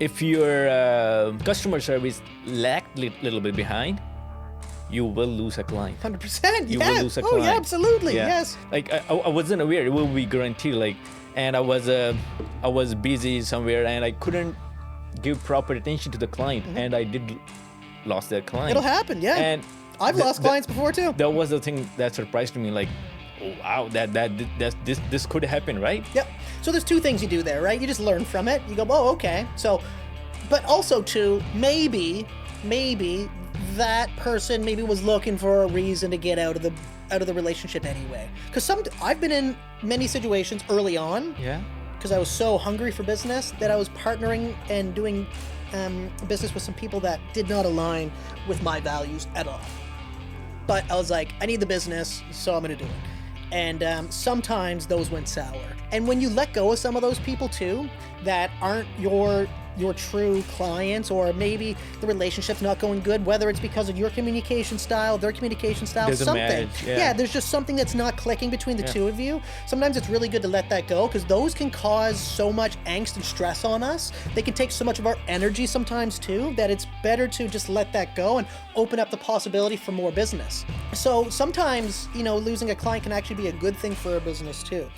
if your customer service lagged little bit behind, you will lose a client. 100%. You Yeah. will lose a Oh, client. yeah, absolutely. Yeah. Yes. Like I wasn't aware it will be guaranteed. Like, and I was busy somewhere and I couldn't give proper attention to the client, and I did lost that client. It'll happen. Yeah. And I've lost clients before too. that was the thing that surprised me. Like, oh, wow, this could happen, right? Yep. So there's two things you do there, right? You just learn from it. You go, oh, okay. So, but also too, maybe that person maybe was looking for a reason to get out of the relationship anyway. Because I've been in many situations early on. Yeah. Because I was so hungry for business that I was partnering and doing business with some people that did not align with my values at all. But I was like, I need the business, so I'm going to do it. And sometimes those went sour. And when you let go of some of those people too, that aren't your true clients, or maybe the relationship's not going good, whether it's because of your communication style, their communication style, Doesn't something. match, yeah. There's just something that's not clicking between the two of you. Sometimes it's really good to let that go, because those can cause so much angst and stress on us. They can take so much of our energy sometimes too, that it's better to just let that go and open up the possibility for more business. So sometimes, losing a client can actually be a good thing for a business too.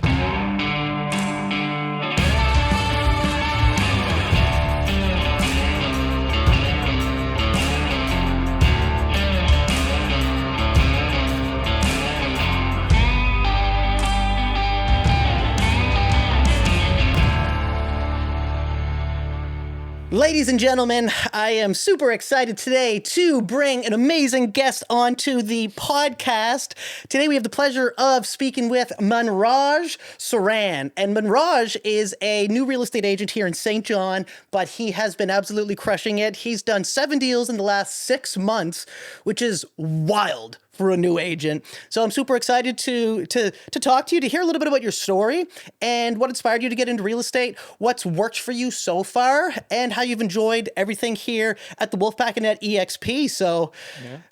Ladies and gentlemen, I am super excited today to bring an amazing guest onto the podcast. Today we have the pleasure of speaking with Manraj Sran. And Manraj is a new real estate agent here in St. John, but he has been absolutely crushing it. He's done 7 deals in the last 6 months, which is wild for a new agent. So I'm super excited to talk to you, to hear a little bit about your story and what inspired you to get into real estate, what's worked for you so far, and how you've enjoyed everything here at the Wolfpack and at eXp. So,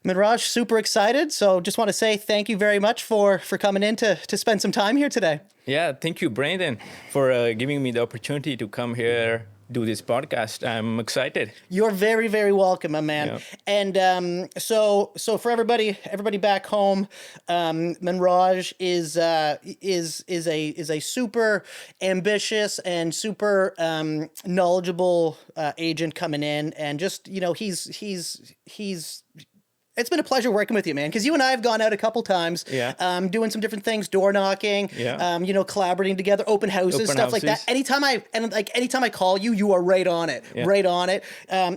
Manraj, super excited. So just want to say thank you very much for coming in to spend some time here today. Yeah, thank you, Brandon, for giving me the opportunity to come here, do this podcast. I'm excited. You're very, very welcome, my man. Yeah. And so for everybody back home, Manraj is a super ambitious and super knowledgeable agent coming in, and just he's. It's been a pleasure working with you, man, because you and I have gone out a couple times, doing some different things, door knocking, collaborating together, open houses, stuff like that. Anytime I call you, you are right on it, right on it.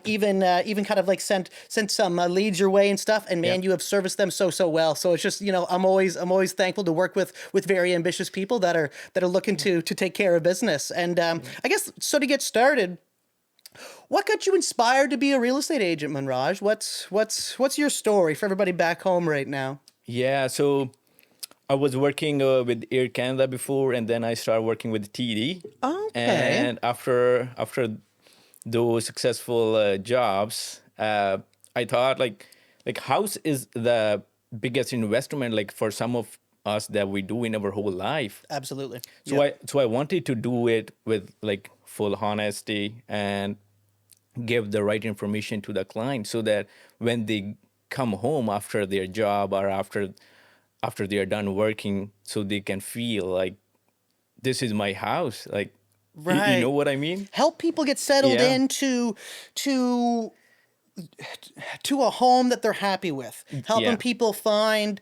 Even kind of like sent some leads your way and stuff, and man, you have serviced them so well. So it's just, I'm always thankful to work with very ambitious people that are looking to take care of business. And I guess so, to get started, what got you inspired to be a real estate agent, Manraj? What's your story for everybody back home right now? Yeah, so I was working with Air Canada before, and then I started working with TD. Okay. And after those successful jobs, I thought like house is the biggest investment, like for some of us, that we do in our whole life. Absolutely. So I wanted to do it with like full honesty and give the right information to the client, so that when they come home after their job or after they are done working, so they can feel like this is my house. Like, right. You know what I mean? Help people get settled into a home that they're happy with. Helping people find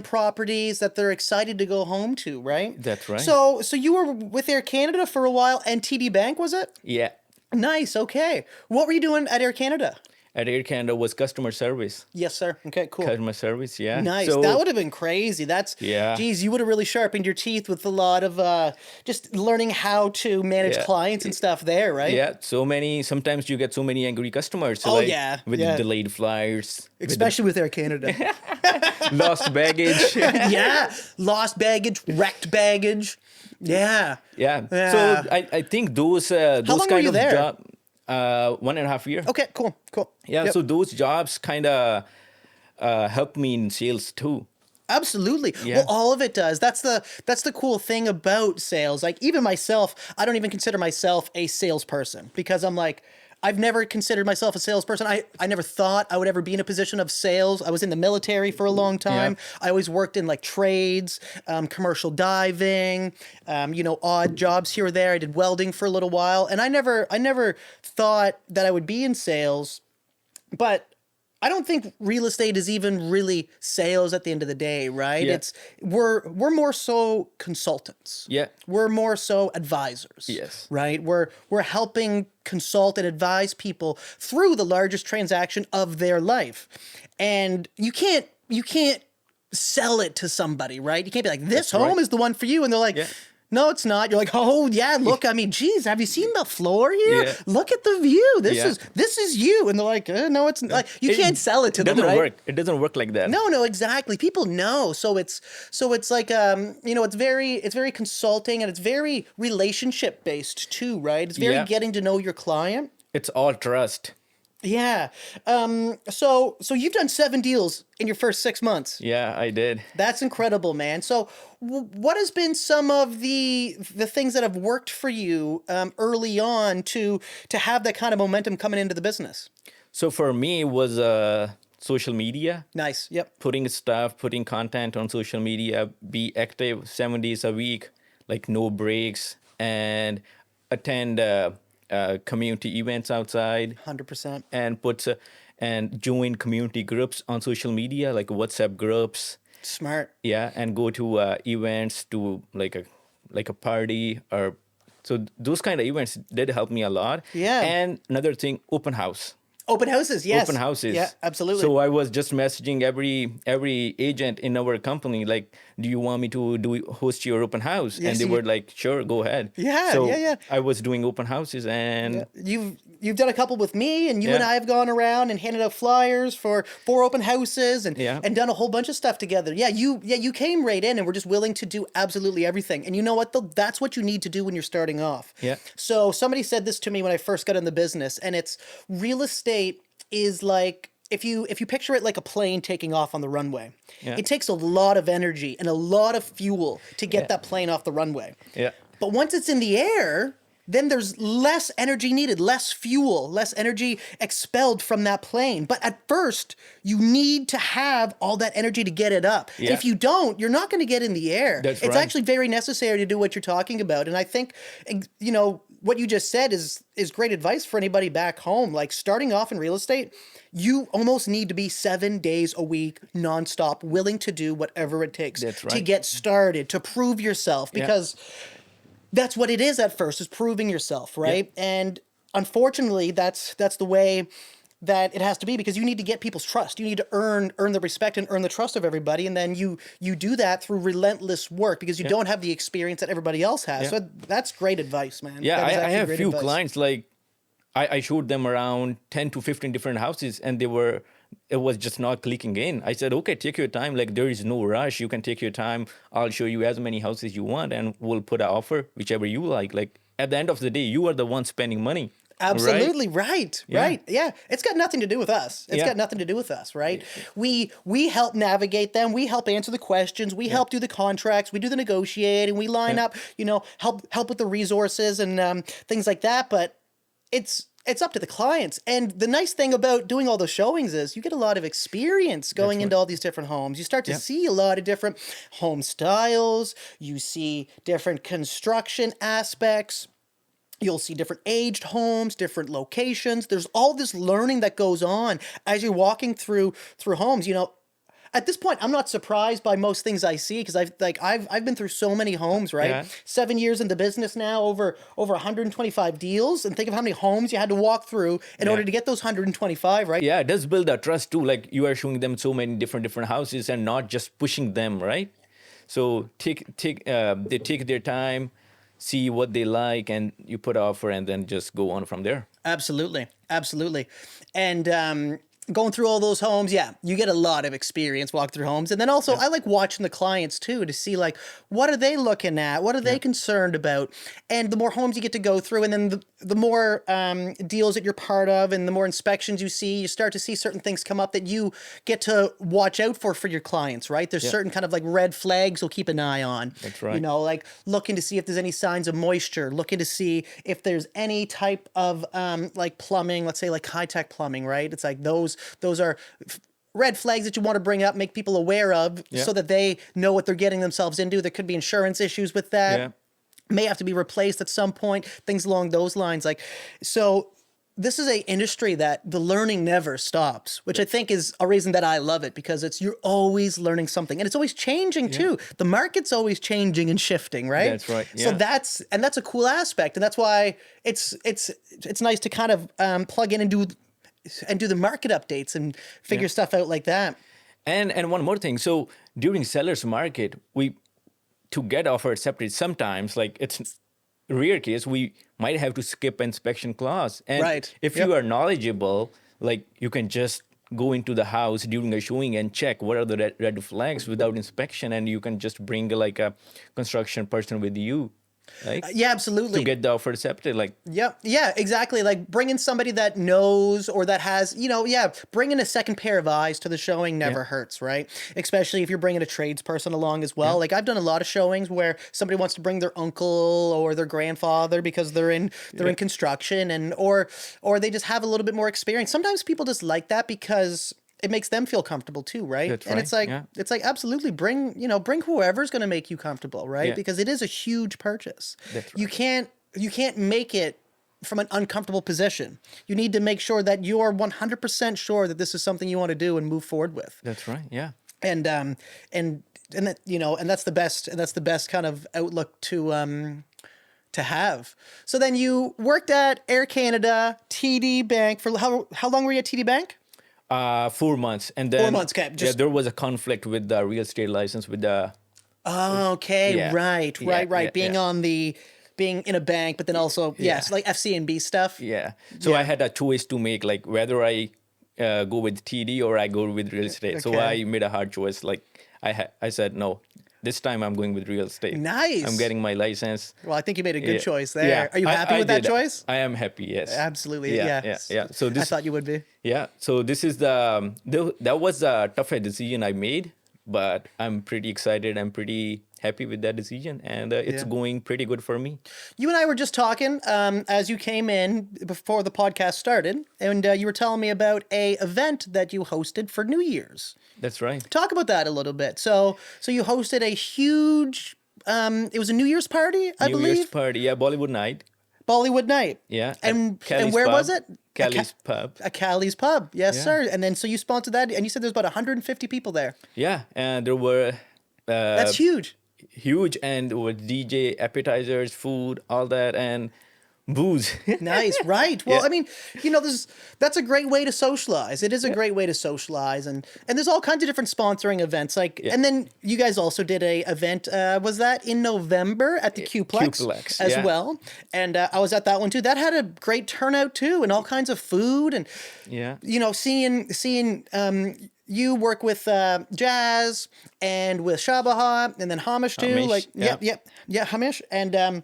properties that they're excited to go home to, right? That's right. So you were with Air Canada for a while, and TD Bank, was it? Yeah. Nice. Okay. What were you doing at Air Canada? At Air Canada was customer service. Yes, sir. Okay, cool. Customer service, yeah. Nice. So, that would have been crazy. Geez, you would have really sharpened your teeth with a lot of just learning how to manage clients and stuff there, right? Yeah. Sometimes you get so many angry customers. So with delayed flights. Especially with Air Canada. Lost baggage. Lost baggage, wrecked baggage. Yeah. So I think those How long kind were you of there? jobs, 1.5 years. Okay, cool. Yeah, so those jobs kind of helped me in sales too. Absolutely. Yeah. Well, all of it does. That's the cool thing about sales. Like, even myself, I don't even consider myself a salesperson, because I'm like, I've never considered myself a salesperson. I never thought I would ever be in a position of sales. I was in the military for a long time. I always worked in like trades, commercial diving, odd jobs here or there. I did welding for a little while, and I never thought that I would be in sales, but I don't think real estate is even really sales at the end of the day, right? Yeah. We're more so consultants. Yeah. We're more so advisors. Yes. Right? We're helping consult and advise people through the largest transaction of their life. And you can't sell it to somebody, right? You can't be like, this home is the one for you, and they're like, no, it's not. You're like, oh yeah, look. I mean, geez, have you seen the floor here? Yeah. Look at the view. This is you. And they're like, no, it's like you can't sell it to them. Doesn't Right? work. It doesn't work like that. No, exactly. People know. So it's like it's very consulting, and it's very relationship based too, right? It's very getting to know your client. It's all trust. Yeah. So you've done 7 deals in your first 6 months. Yeah, I did. That's incredible, man. So what has been some of the things that have worked for you early on to have that kind of momentum coming into the business? So for me, it was social media. Nice. Yep. Putting content on social media, be active 7 days a week, like no breaks, and attend community events outside. 100%. And join community groups on social media, like WhatsApp groups. Smart. Yeah, and go to events, to like a party, or so those kind of events did help me a lot. Yeah. And another thing, open house. Open houses, yes. Open houses. Yeah, absolutely. So I was just messaging every agent in our company, like, do you want me to host your open house? Yes, and they were like, sure, go ahead. Yeah, so yeah. I was doing open houses, and You've done a couple with me, and you and I have gone around and handed out flyers for open houses and done a whole bunch of stuff together. Yeah, you came right in and were just willing to do absolutely everything. And you know what, though? That's what you need to do when you're starting off. Yeah. So somebody said this to me when I first got in the business, and it's real estate is like, if you picture it like a plane taking off on the runway, it takes a lot of energy and a lot of fuel to get that plane off the runway. Yeah. But once it's in the air, then there's less energy needed, less fuel, less energy expelled from that plane. But at first, you need to have all that energy to get it up. Yeah. If you don't, you're not going to get in the air. It's right. Actually very necessary to do what you're talking about. And I think, what you just said is great advice for anybody back home. Like, starting off in real estate, you almost need to be 7 days a week, nonstop, willing to do whatever it takes to get started, to prove yourself, because that's what it is at first, is proving yourself, right? Yeah. And unfortunately, that's the way that it has to be, because you need to get people's trust. You need to earn the respect and earn the trust of everybody, and then you do that through relentless work, because you don't have the experience that everybody else has. So that's great advice, man. Yeah, I have a few clients, like I showed them around 10 to 15 different houses, and it was just not clicking in. I said, okay, take your time. Like, there is no rush. You can take your time. I'll show you as many houses you want, and we'll put an offer, whichever you like. Like, at the end of the day, you are the one spending money. Absolutely right. Yeah. It's got nothing to do with us. It's got nothing to do with us, right? We help navigate them. We help answer the questions. We help do the contracts. We do the negotiating. We line up, help with the resources and things like that. But it's up to the clients. And the nice thing about doing all those showings is you get a lot of experience going into all these different homes. You start to see a lot of different home styles. You see different construction aspects. You'll see different aged homes, different locations. There's all this learning that goes on as you're walking through homes. At this point, I'm not surprised by most things I see, because I've been through so many homes, right? Yeah. 7 years in the business now, over 125 deals, and think of how many homes you had to walk through in order to get those 125, right? Yeah, it does build that trust too. Like, you are showing them so many different houses and not just pushing them, right? So they take their time, see what they like, and you put an offer, and then just go on from there. Absolutely. And going through all those homes, yeah, you get a lot of experience walking through homes. And then also, I like watching the clients too to see like, what are they looking at? What are they concerned about? And the more homes you get to go through, and then the more deals that you're part of, and the more inspections you see, you start to see certain things come up that you get to watch out for your clients, right? There's certain kind of like red flags you'll keep an eye on. That's right. You know, like looking to see if there's any signs of moisture, looking to see if there's any type of like plumbing, let's say like high-tech plumbing, right? It's like those are red flags that you want to bring up, make people aware of so that they know what they're getting themselves into. There could be insurance issues with that. Yeah. May have to be replaced at some point, things along those lines. Like, so this is a industry that the learning never stops, which I think is a reason that I love it, because you're always learning something, and it's always changing too. The market's always changing and shifting, right? That's right. So Yeah. that's a cool aspect, and that's why it's nice to kind of plug in and do the market updates and figure stuff out like that. And one more thing. So during seller's market, to get offer accepted, sometimes like it's rare case, we might have to skip inspection clause. And Right. if you are knowledgeable, like you can just go into the house during a showing and check what are the red flags without inspection, and you can just bring like a construction person with you, like Yeah, absolutely. to get the offer accepted. Like Yeah, exactly. Like bringing somebody that knows or that has, bringing a second pair of eyes to the showing never hurts, right? Especially if you're bringing a tradesperson along as well. Like I've done a lot of showings where somebody wants to bring their uncle or their grandfather because they're in construction, and or they just have a little bit more experience. Sometimes people just like that because it makes them feel comfortable too, right? That's and right, it's like absolutely bring whoever's going to make you comfortable, right? Yeah. Because it is a huge purchase. That's You can't make it from an uncomfortable position. You need to make sure that you're 100% sure that this is something you want to do and move forward with. that's right. Yeah. And that, and that's the best kind of outlook to have. So then you worked at Air Canada, TD Bank for how long were you at TD Bank? 4 months, and then 4 months, okay, there was a conflict with the real estate license with the Oh, okay, Yeah. right. Yeah, Being in a bank, but then also like FCNB stuff. yeah. So I had a choice to make, like whether I go with TD or I go with real estate. So Okay. I made a hard choice. Like I said no. This time I'm going with real estate. Nice. I'm getting my license. Well, I think you made a good Yeah. choice there. Yeah. Are you happy I with that did. choice? I am happy. Yes. Absolutely. Yeah. Yeah. Yeah. So I this. thought you would be. Yeah. So this is that was a tough decision I made, but I'm pretty excited. I'm pretty happy with that decision, and it's going pretty good for me. You and I were just talking as you came in before the podcast started, and you were telling me about a event that you hosted for New Year's. That's right. Talk about that a little bit. So you hosted a huge. It was a New Year's party, I New believe. Year's party. Yeah. Bollywood night. Bollywood night. Yeah. And Callie's where pub. was it? Callie's pub. A Callie's pub. Yes, Yeah. sir. And then so you sponsored that, and you said there's about 150 people there. Yeah, and there were That's huge. huge, and there were DJ, appetizers, food, all that, and booze. Nice, right? Well, Yeah. I mean, that's a great way to socialize. It is a great way to socialize, and there's all kinds of different sponsoring events. Like, and then you guys also did a event. Was that in November at the Qplex Qplex, as yeah. well? And I was at that one too. That had a great turnout too, and all kinds of food, and Yeah. seeing you work with Jazz and with Shabaha and then Hamish too. Hamish, Like, yeah. Hamish. And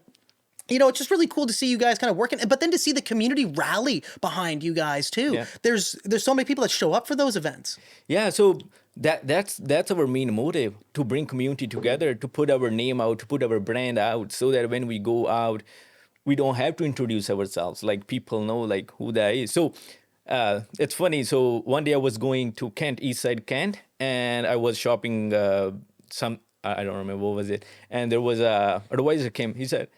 it's just really cool to see you guys kind of working, but then to see the community rally behind you guys too. Yeah. There's so many people that show up for those events. Yeah, so that's our main motive, to bring community together, to put our name out, to put our brand out, so that when we go out, we don't have to introduce ourselves. Like people know like who that is. So it's funny. So one day I was going to Kent, East Side Kent, and I was shopping I don't remember what was it, and there was a advisor came. He said,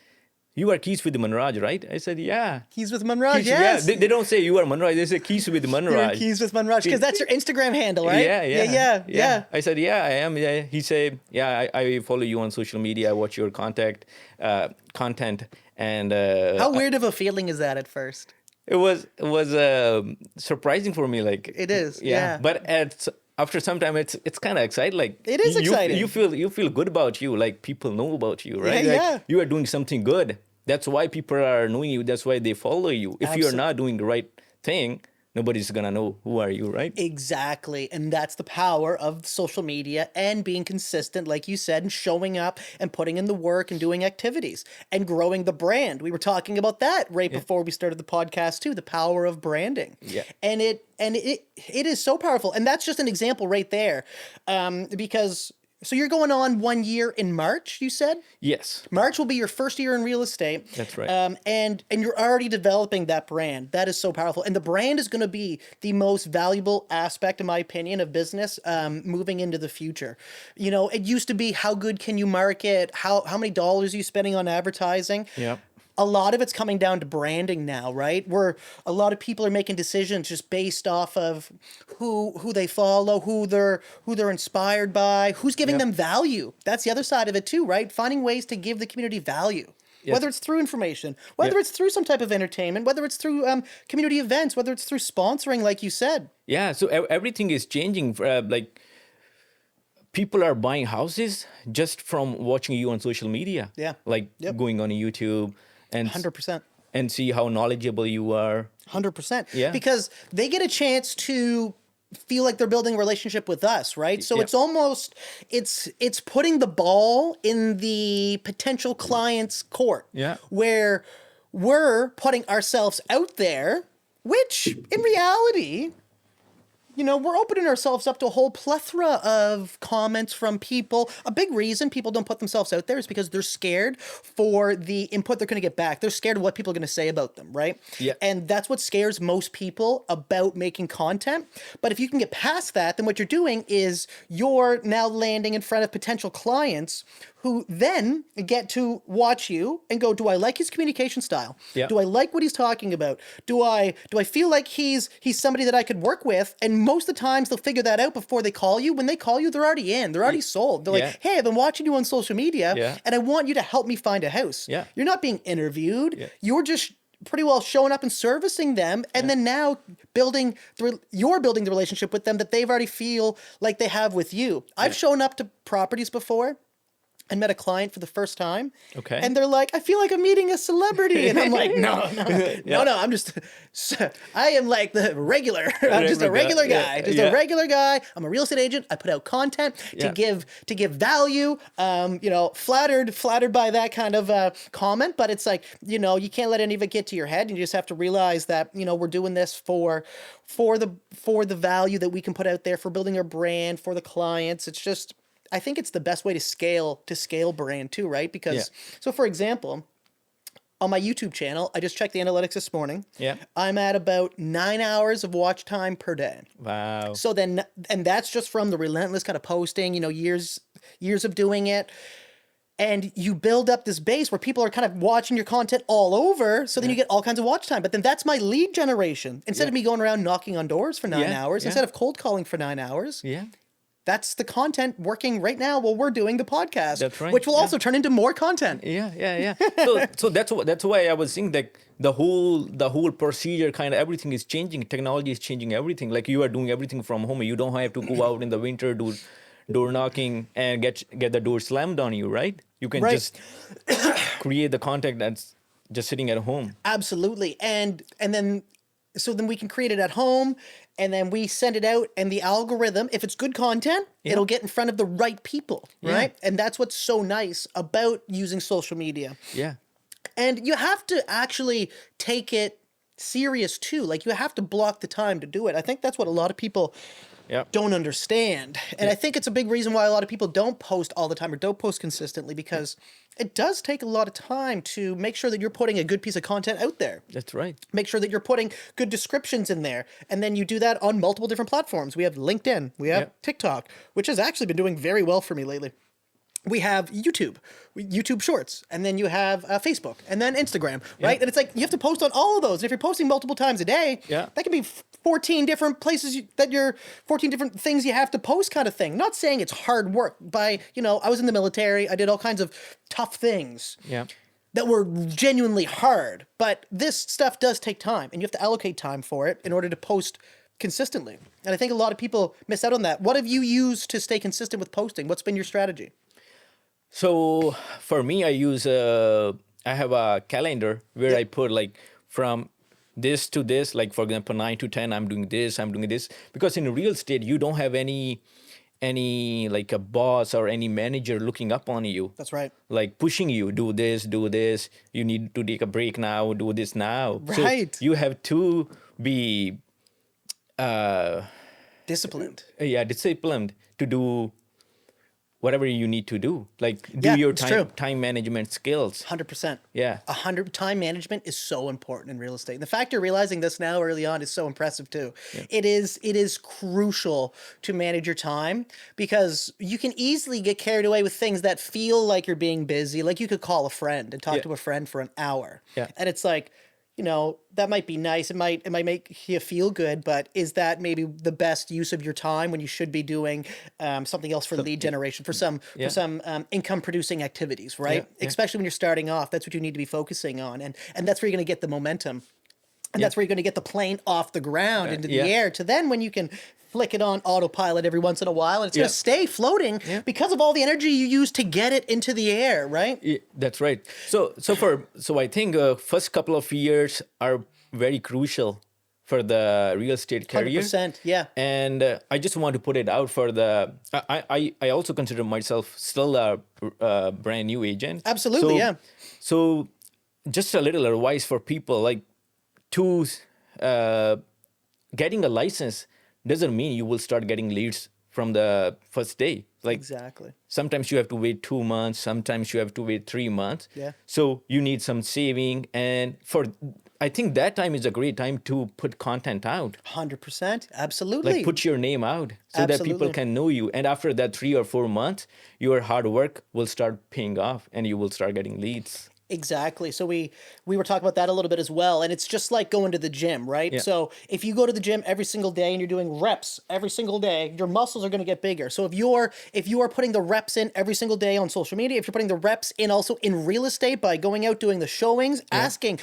"You are Keys with Manraj, right?" I said, "Yeah." Keys with Manraj, Keys, yes. Yeah, they don't say you are Manraj. They say Keys with You're Manraj. Keys with Manraj, because that's your Instagram handle, right? Yeah. I said, "Yeah, I am." Yeah. He said, "Yeah, I follow you on social media. I watch your content, and How weird of a feeling is that at first? it was surprising for me. Like It is, yeah. But after some time, it's kind of exciting. Like It is exciting. You feel good about you. Like people know about you, right? Yeah, Like, yeah. you are doing something good. That's why people are knowing you. That's why they follow you. If you are not doing the right thing, nobody's gonna know who are you, right? Exactly. And that's the power of social media and being consistent, like you said, and showing up and putting in the work and doing activities and growing the brand. We were talking about that right Yeah. before we started the podcast too, the power of branding. Yeah. And it is so powerful. And that's just an example right there. Because so you're going on 1 year in March, you said? Yes, March will be your first year in real estate. that's right. And you're already developing that brand. That is so powerful. And the brand is going to be the most valuable aspect, in my opinion, of business moving into the future. You know, it used to be how good can you market? How many dollars are you spending on advertising? Yeah. A lot of it's coming down to branding now, right? Where a lot of people are making decisions just based off of who they follow, who they're inspired by, who's giving Yep. them value. That's the other side of it too, right? Finding ways to give the community value. Yes. Whether it's through information, whether it's through some type of entertainment, whether it's through community events, whether it's through sponsoring, like you said. Yeah, so everything is changing. Like people are buying houses just from watching you on social media. Yeah. Like Yep. going on YouTube and 100%. and see how knowledgeable you are. 100%. Yeah. Because they get a chance to feel like they're building a relationship with us, right? So Yeah. it's almost it's putting the ball in the potential client's court. Yeah. Where we're putting ourselves out there, which in reality, you know, we're opening ourselves up to a whole plethora of comments from people. A big reason people don't put themselves out there is because they're scared for the input they're going to get back. They're scared of what people are going to say about them, right? Yeah. And that's what scares most people about making content. But if you can get past that, then what you're doing is you're now landing in front of potential clients who then get to watch you and go, do I like his communication style? Yeah. Do I like what he's talking about? Do I feel like he's somebody that I could work with? And most of the times they'll figure that out before they call you. When they call you, they're already in. They're already sold. They're Yeah. like, hey, I've been watching you on social media Yeah. and I want you to help me find a house. Yeah. You're not being interviewed. Yeah. You're just pretty well showing up and servicing them, and then now you're building the relationship with them that they've already feel like they have with you. I've shown up to properties before and met a client for the first time. Okay. And they're like, I feel like I'm meeting a celebrity. And I'm like, no, I'm just, I am like the regular. I'm just a regular guy. Just a regular guy. I'm a real estate agent. I put out content to give value. You know, flattered by that kind of comment. But it's like, you know, you can't let any of it get to your head. You just have to realize that, you know, we're doing this for the value that we can put out there, for building our brand, for the clients. It's just, I think it's the best way to scale brand too, right? Because so for example, on my YouTube channel, I just checked the analytics this morning. Yeah. I'm at about 9 hours of watch time per day. Wow. So then, and that's just from the relentless kind of posting, you know, years of doing it. And you build up this base where people are kind of watching your content all over. So then you get all kinds of watch time. But then that's my lead generation. Instead of me going around knocking on doors for 9 hours, instead of cold calling for 9 hours, Yeah. that's the content working right now while we're doing the podcast. That's right, Which will also turn into more content. Yeah. So that's why I was saying that the whole procedure, kind of everything is changing. Technology is changing everything. Like you are doing everything from home. You don't have to go out in the winter, do door knocking and get the door slammed on you, right? You can just create the content that's just sitting at home. Absolutely. And then so then we can create it at home, and then we send it out, and the algorithm, if it's good content, it'll get in front of the right people, right? And that's what's so nice about using social media. Yeah. And you have to actually take it serious too. Like you have to block the time to do it. I think that's what a lot of people don't understand. And I think it's a big reason why a lot of people don't post all the time or don't post consistently, because it does take a lot of time to make sure that you're putting a good piece of content out there. That's right. Make sure that you're putting good descriptions in there. And then you do that on multiple different platforms. We have LinkedIn, we have TikTok, which has actually been doing very well for me lately. We have YouTube Shorts, and then you have Facebook, and then Instagram, right? And it's like you have to post on all of those. If you're posting multiple times a day, that can be 14 different places 14 different things you have to post, kind of thing. Not saying it's hard work. I was in the military. I did all kinds of tough things that were genuinely hard. But this stuff does take time, and you have to allocate time for it in order to post consistently. And I think a lot of people miss out on that. What have you used to stay consistent with posting? What's been your strategy? So for me, I have a calendar where I put like from this to this, like for example 9 to 10 I'm doing this, I'm doing this, because in real estate you don't have any like a boss or any manager looking up on you, That's right. like pushing you, do this, you need to take a break now, do this now. So Right. you have to be Disciplined. yeah, disciplined to do whatever you need to do, like do Yeah, your it's true. time management skills. 100%. Yeah. 100 time management is so important in real estate. And the fact you're realizing this now early on is so impressive too. It is crucial to manage your time, because you can easily get carried away with things that feel like you're being busy. Like you could call a friend and talk Yeah. to a friend for an hour. Yeah. And it's like, you know, that might be nice. It might make you feel good, but is that maybe the best use of your time when you should be doing something else for lead generation, for some income producing activities, right? Yeah. Especially when you're starting off, that's what you need to be focusing on, and that's where you're going to get the momentum, and that's where you're going to get the plane off the ground into the Yeah. air. To then when you can flick it on autopilot every once in a while, and it's going to stay floating because of all the energy you use to get it into the air, right? Yeah, that's right. So I think first couple of years are very crucial for the real estate career. 100%, yeah. And I just want to put it out for the. I also consider myself still a brand new agent. Absolutely, yeah. So just a little advice for people, like to getting a license doesn't mean you will start getting leads from the first day. Like Exactly. sometimes you have to wait 2 months, sometimes you have to wait 3 months. Yeah. So you need some saving, and I think that time is a great time to put content out. 100%, absolutely. Like put your name out so that people Absolutely. can know you. And after that 3 or 4 months, your hard work will start paying off and you will start getting leads. Exactly. So we were talking about that a little bit as well, and it's just like going to the gym, right? Yeah. So if you go to the gym every single day and you're doing reps every single day, your muscles are going to get bigger. So if you are putting the reps in every single day on social media, if you're putting the reps in also in real estate by going out doing the showings, asking,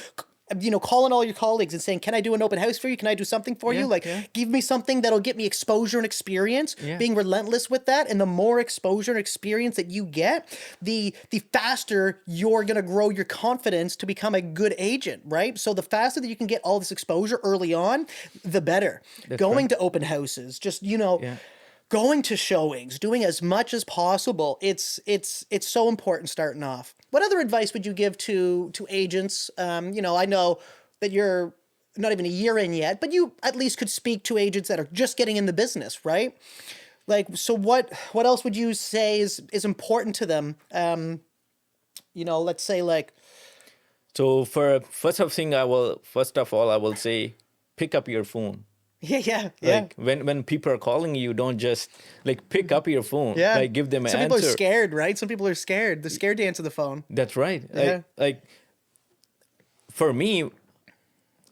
you know, calling all your colleagues and saying, can I do an open house for you? Can I do something for you? Like, give me something that'll get me exposure and experience, being relentless with that. And the more exposure and experience that you get, the faster you're going to grow your confidence to become a good agent, right? So the faster that you can get all this exposure early on, the better. Going to open houses, just, you know, going to showings, doing as much as possible. It's so important starting off. What other advice would you give to agents? You know, I know that you're not even a year in yet, but you at least could speak to agents that are just getting in the business, right? Like, so what else would you say is important to them? You know, let's say like. So first of all, I will say, pick up your phone. Yeah. Like when people are calling you, don't just like pick up your phone. Yeah. Like give them an Some answer. people are scared, right? Some people are scared. They're scared to answer the phone. That's right. Yeah. Like for me,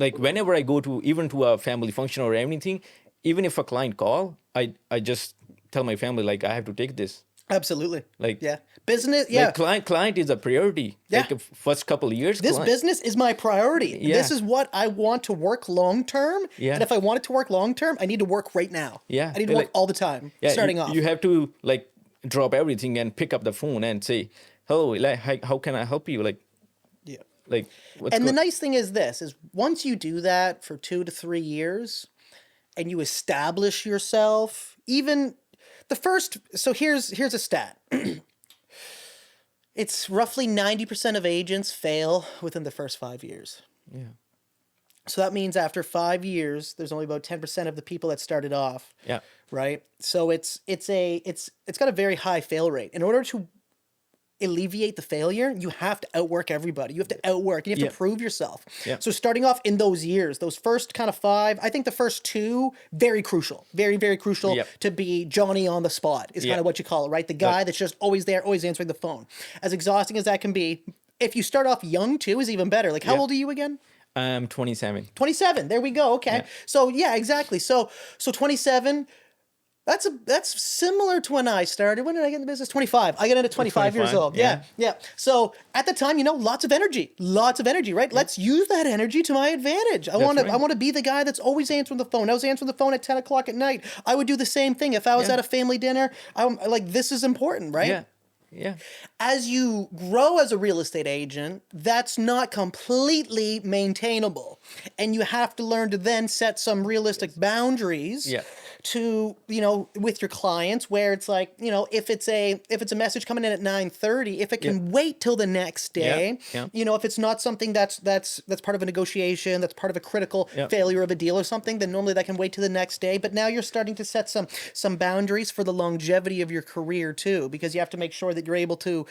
like whenever I go to even to a family function or anything, even if a client call, I just tell my family like I have to take this. Absolutely. Like yeah. Business, yeah. Like client is a priority. Yeah. Like the first couple of years. This business is my priority. Yeah. This is what I want to work long term. Yeah. And if I want it to work long term, I need to work right now. Yeah. I need to work all the time. Starting off. You have to like drop everything and pick up the phone and say, hello, like how can I help you? Like yeah. like what's And the nice thing is this is once you do that for 2 to 3 years and you establish yourself, even the first, so here's a stat. It's roughly 90% of agents fail within the first 5 years. Yeah. So that means after 5 years, there's only about 10% of the people that started off. Yeah. Right. So it's got a very high fail rate. In order to alleviate the failure, you have to outwork everybody. You have to outwork. You have to prove yourself. Yeah. So starting off in those years, those first kind of 5, I think the first 2, very crucial. Very, very crucial to be Johnny on the spot is kind of what you call it, right? The guy that's just always there, always answering the phone. As exhausting as that can be, if you start off young too is even better. Like how old are you again? I'm 27. 27. There we go. Okay. Yeah. So yeah, exactly. So 27. That's similar to when I started. When did I get in the business? 25. I got into 25 years old. Yeah. So at the time, you know, lots of energy, right? Let's use that energy to my advantage. I want to be the guy that's always answering the phone. I was answering the phone at 10 o'clock at night. I would do the same thing if I was at a family dinner. I'm like, this is important, right? Yeah. Yeah. As you grow as a real estate agent, that's not completely maintainable. And you have to learn to then set some realistic boundaries Yeah. to, with your clients, where it's like, if it's a message coming in at 9:30, if it Yeah. can wait till the next Yeah. day, Yeah. if it's not something that's part of a negotiation, that's part of a critical Yeah. failure of a deal or something, then normally that can wait till the next day. But now you're starting to set some boundaries for the longevity of your career too, because you have to make sure that you're able to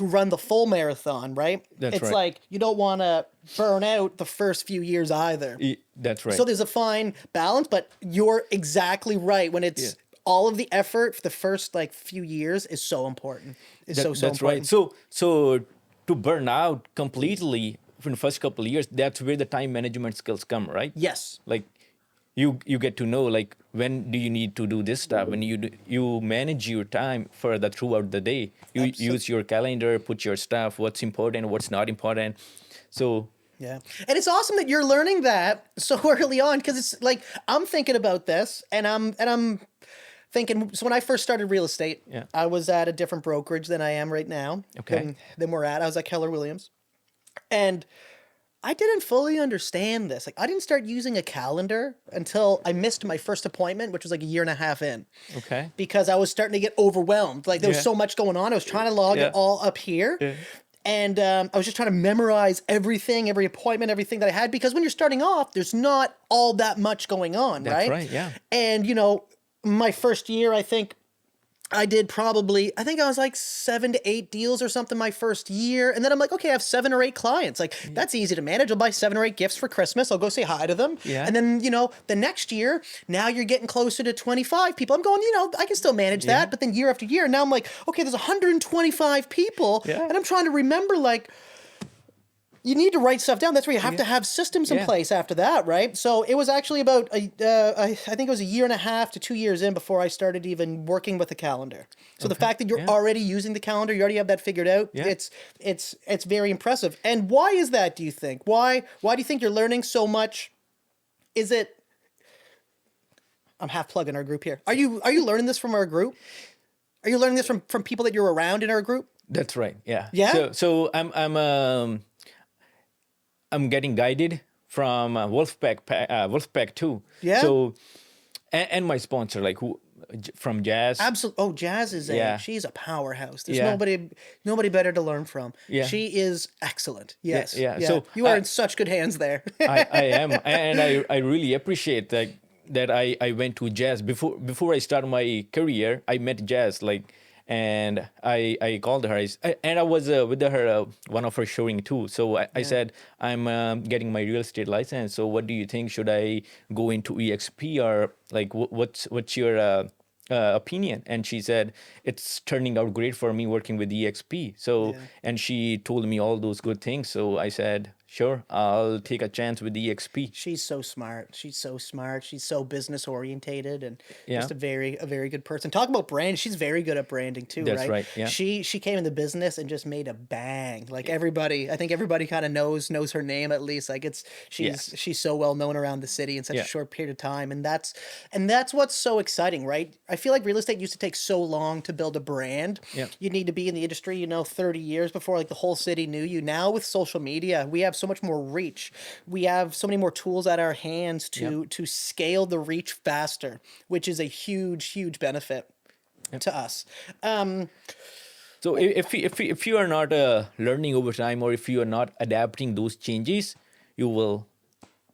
run the full marathon, right? That's It's right. like you don't want to burn out the first few years either. That's right. So there's a fine balance, but you're exactly right. When it's all of the effort for the first like few years is so important. It's so That's important. right. So to burn out completely in the first couple of years, that's where the time management skills come, right? Yes. Like you get to know like when do you need to do this stuff, when you manage your time further throughout the day. You use your calendar, put your stuff, what's important, what's not important. So Yeah. And it's awesome that you're learning that so early on, because it's like I'm thinking about this and I'm thinking, so when I first started real estate, Yeah. I was at a different brokerage than I am right now. Okay. Than we're at. I was at Keller Williams. And I didn't fully understand this. Like I didn't start using a calendar until I missed my first appointment, which was like a year and a half in. okay. Because I was starting to get overwhelmed. Like there was Yeah. so much going on. I was trying to log Yeah. it all up here. Yeah. And I was just trying to memorize everything, every appointment, everything that I had. Because when you're starting off, there's not all that much going on, That's right? right, yeah. And, my first year, I think I did I think I was like 7 to 8 deals or something my first year. And then I'm like, okay, I have 7 or 8 clients. Like, that's easy to manage. I'll buy 7 or 8 gifts for Christmas. I'll go say hi to them. Yeah. And then, the next year, now you're getting closer to 25 people. I'm going, I can still manage that. Yeah. But then year after year, now I'm like, okay, there's 125 people. Yeah. And I'm trying to remember, like, you need to write stuff down. That's where you have to have systems in Yeah. place after that, right? So it was actually about, I think it was a year and a half to 2 years in before I started even working with a calendar. So the fact that you're already using the calendar, you already have that figured out, Yeah. it's very impressive. And why is that, do you think? Why do you think you're learning so much? Is it, I'm half plugging our group here. Are you learning this from our group? Are you learning this from people that you're around in our group? That's right. Yeah. Yeah? So I'm getting guided from Wolfpack too. Yeah? So and my sponsor from Jazz. Absolutely. Oh, Jazz is Yeah. she's a powerhouse. There's Yeah. nobody better to learn from. Yeah. She is excellent. Yes. yeah. So, you are in such good hands there. I am, and I really appreciate that I went to Jazz before I started my career. I met Jazz and I called her, and I was with her one of her showing too. So I said, I'm getting my real estate license. So what do you think? Should I go into eXp or like what's your opinion? And she said it's turning out great for me working with eXp. So and she told me all those good things. So I said, sure, I'll take a chance with eXp. She's so smart. She's so business orientated and Yeah. just a very good person. Talk about brand. She's very good at branding too, That's right? right, yeah. She came in the business and just made a bang. Like I think everybody kind of knows her name at least. Like she's so well known around the city in such a Yeah. short period of time. And that's what's so exciting, right? I feel like real estate used to take so long to build a brand. Yeah. You need to be in the industry, 30 years before like the whole city knew you. Now with social media, we have so much more reach. We have so many more tools at our hands to scale the reach faster, which is a huge benefit to us. So if you are not learning over time, or if you are not adapting those changes, you will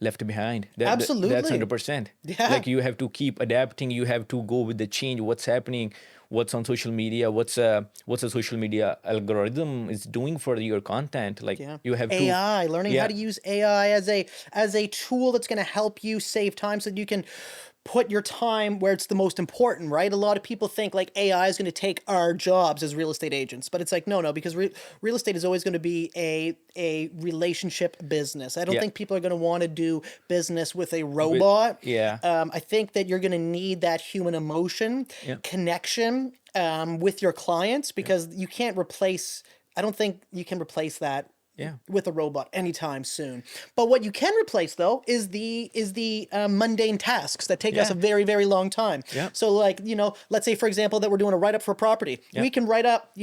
left behind. Absolutely. That's 100%. Yeah. Like you have to keep adapting. You have to go with the change. What's happening? What's on social media? What's a social media algorithm is doing for your content? Like you have AI, learning how Yeah. to use AI as a tool that's going to help you save time so that you can put your time where it's the most important, right? A lot of people think like AI is going to take our jobs as real estate agents, but it's like, no, because real estate is always going to be a relationship business. I don't Yeah. think people are going to want to do business with a robot. yeah. I think that you're going to need that human emotion connection with your clients, because you can't replace, I don't think you can replace that Yeah. with a robot anytime soon. But what you can replace though is the mundane tasks that take us a Yeah. very, very long time. Yeah. So like, let's say for example that we're doing a write up for a property. Yeah. We can write up,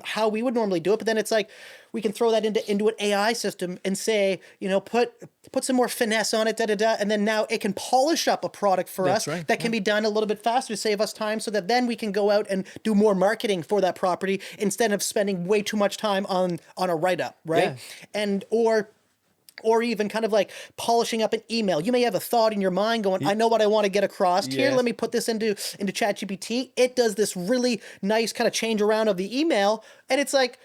how we would normally do it, but then it's like we can throw that into an AI system and say, put some more finesse on it, and then now it can polish up a product for That's us right. that can be done a little bit faster to save us time, so that then we can go out and do more marketing for that property instead of spending way too much time on a write up, right? Yeah. And or even kind of like polishing up an email. You may have a thought in your mind going, I know what I want to get across here. Yes. Let me put this into ChatGPT. It does this really nice kind of change around of the email. And it's like,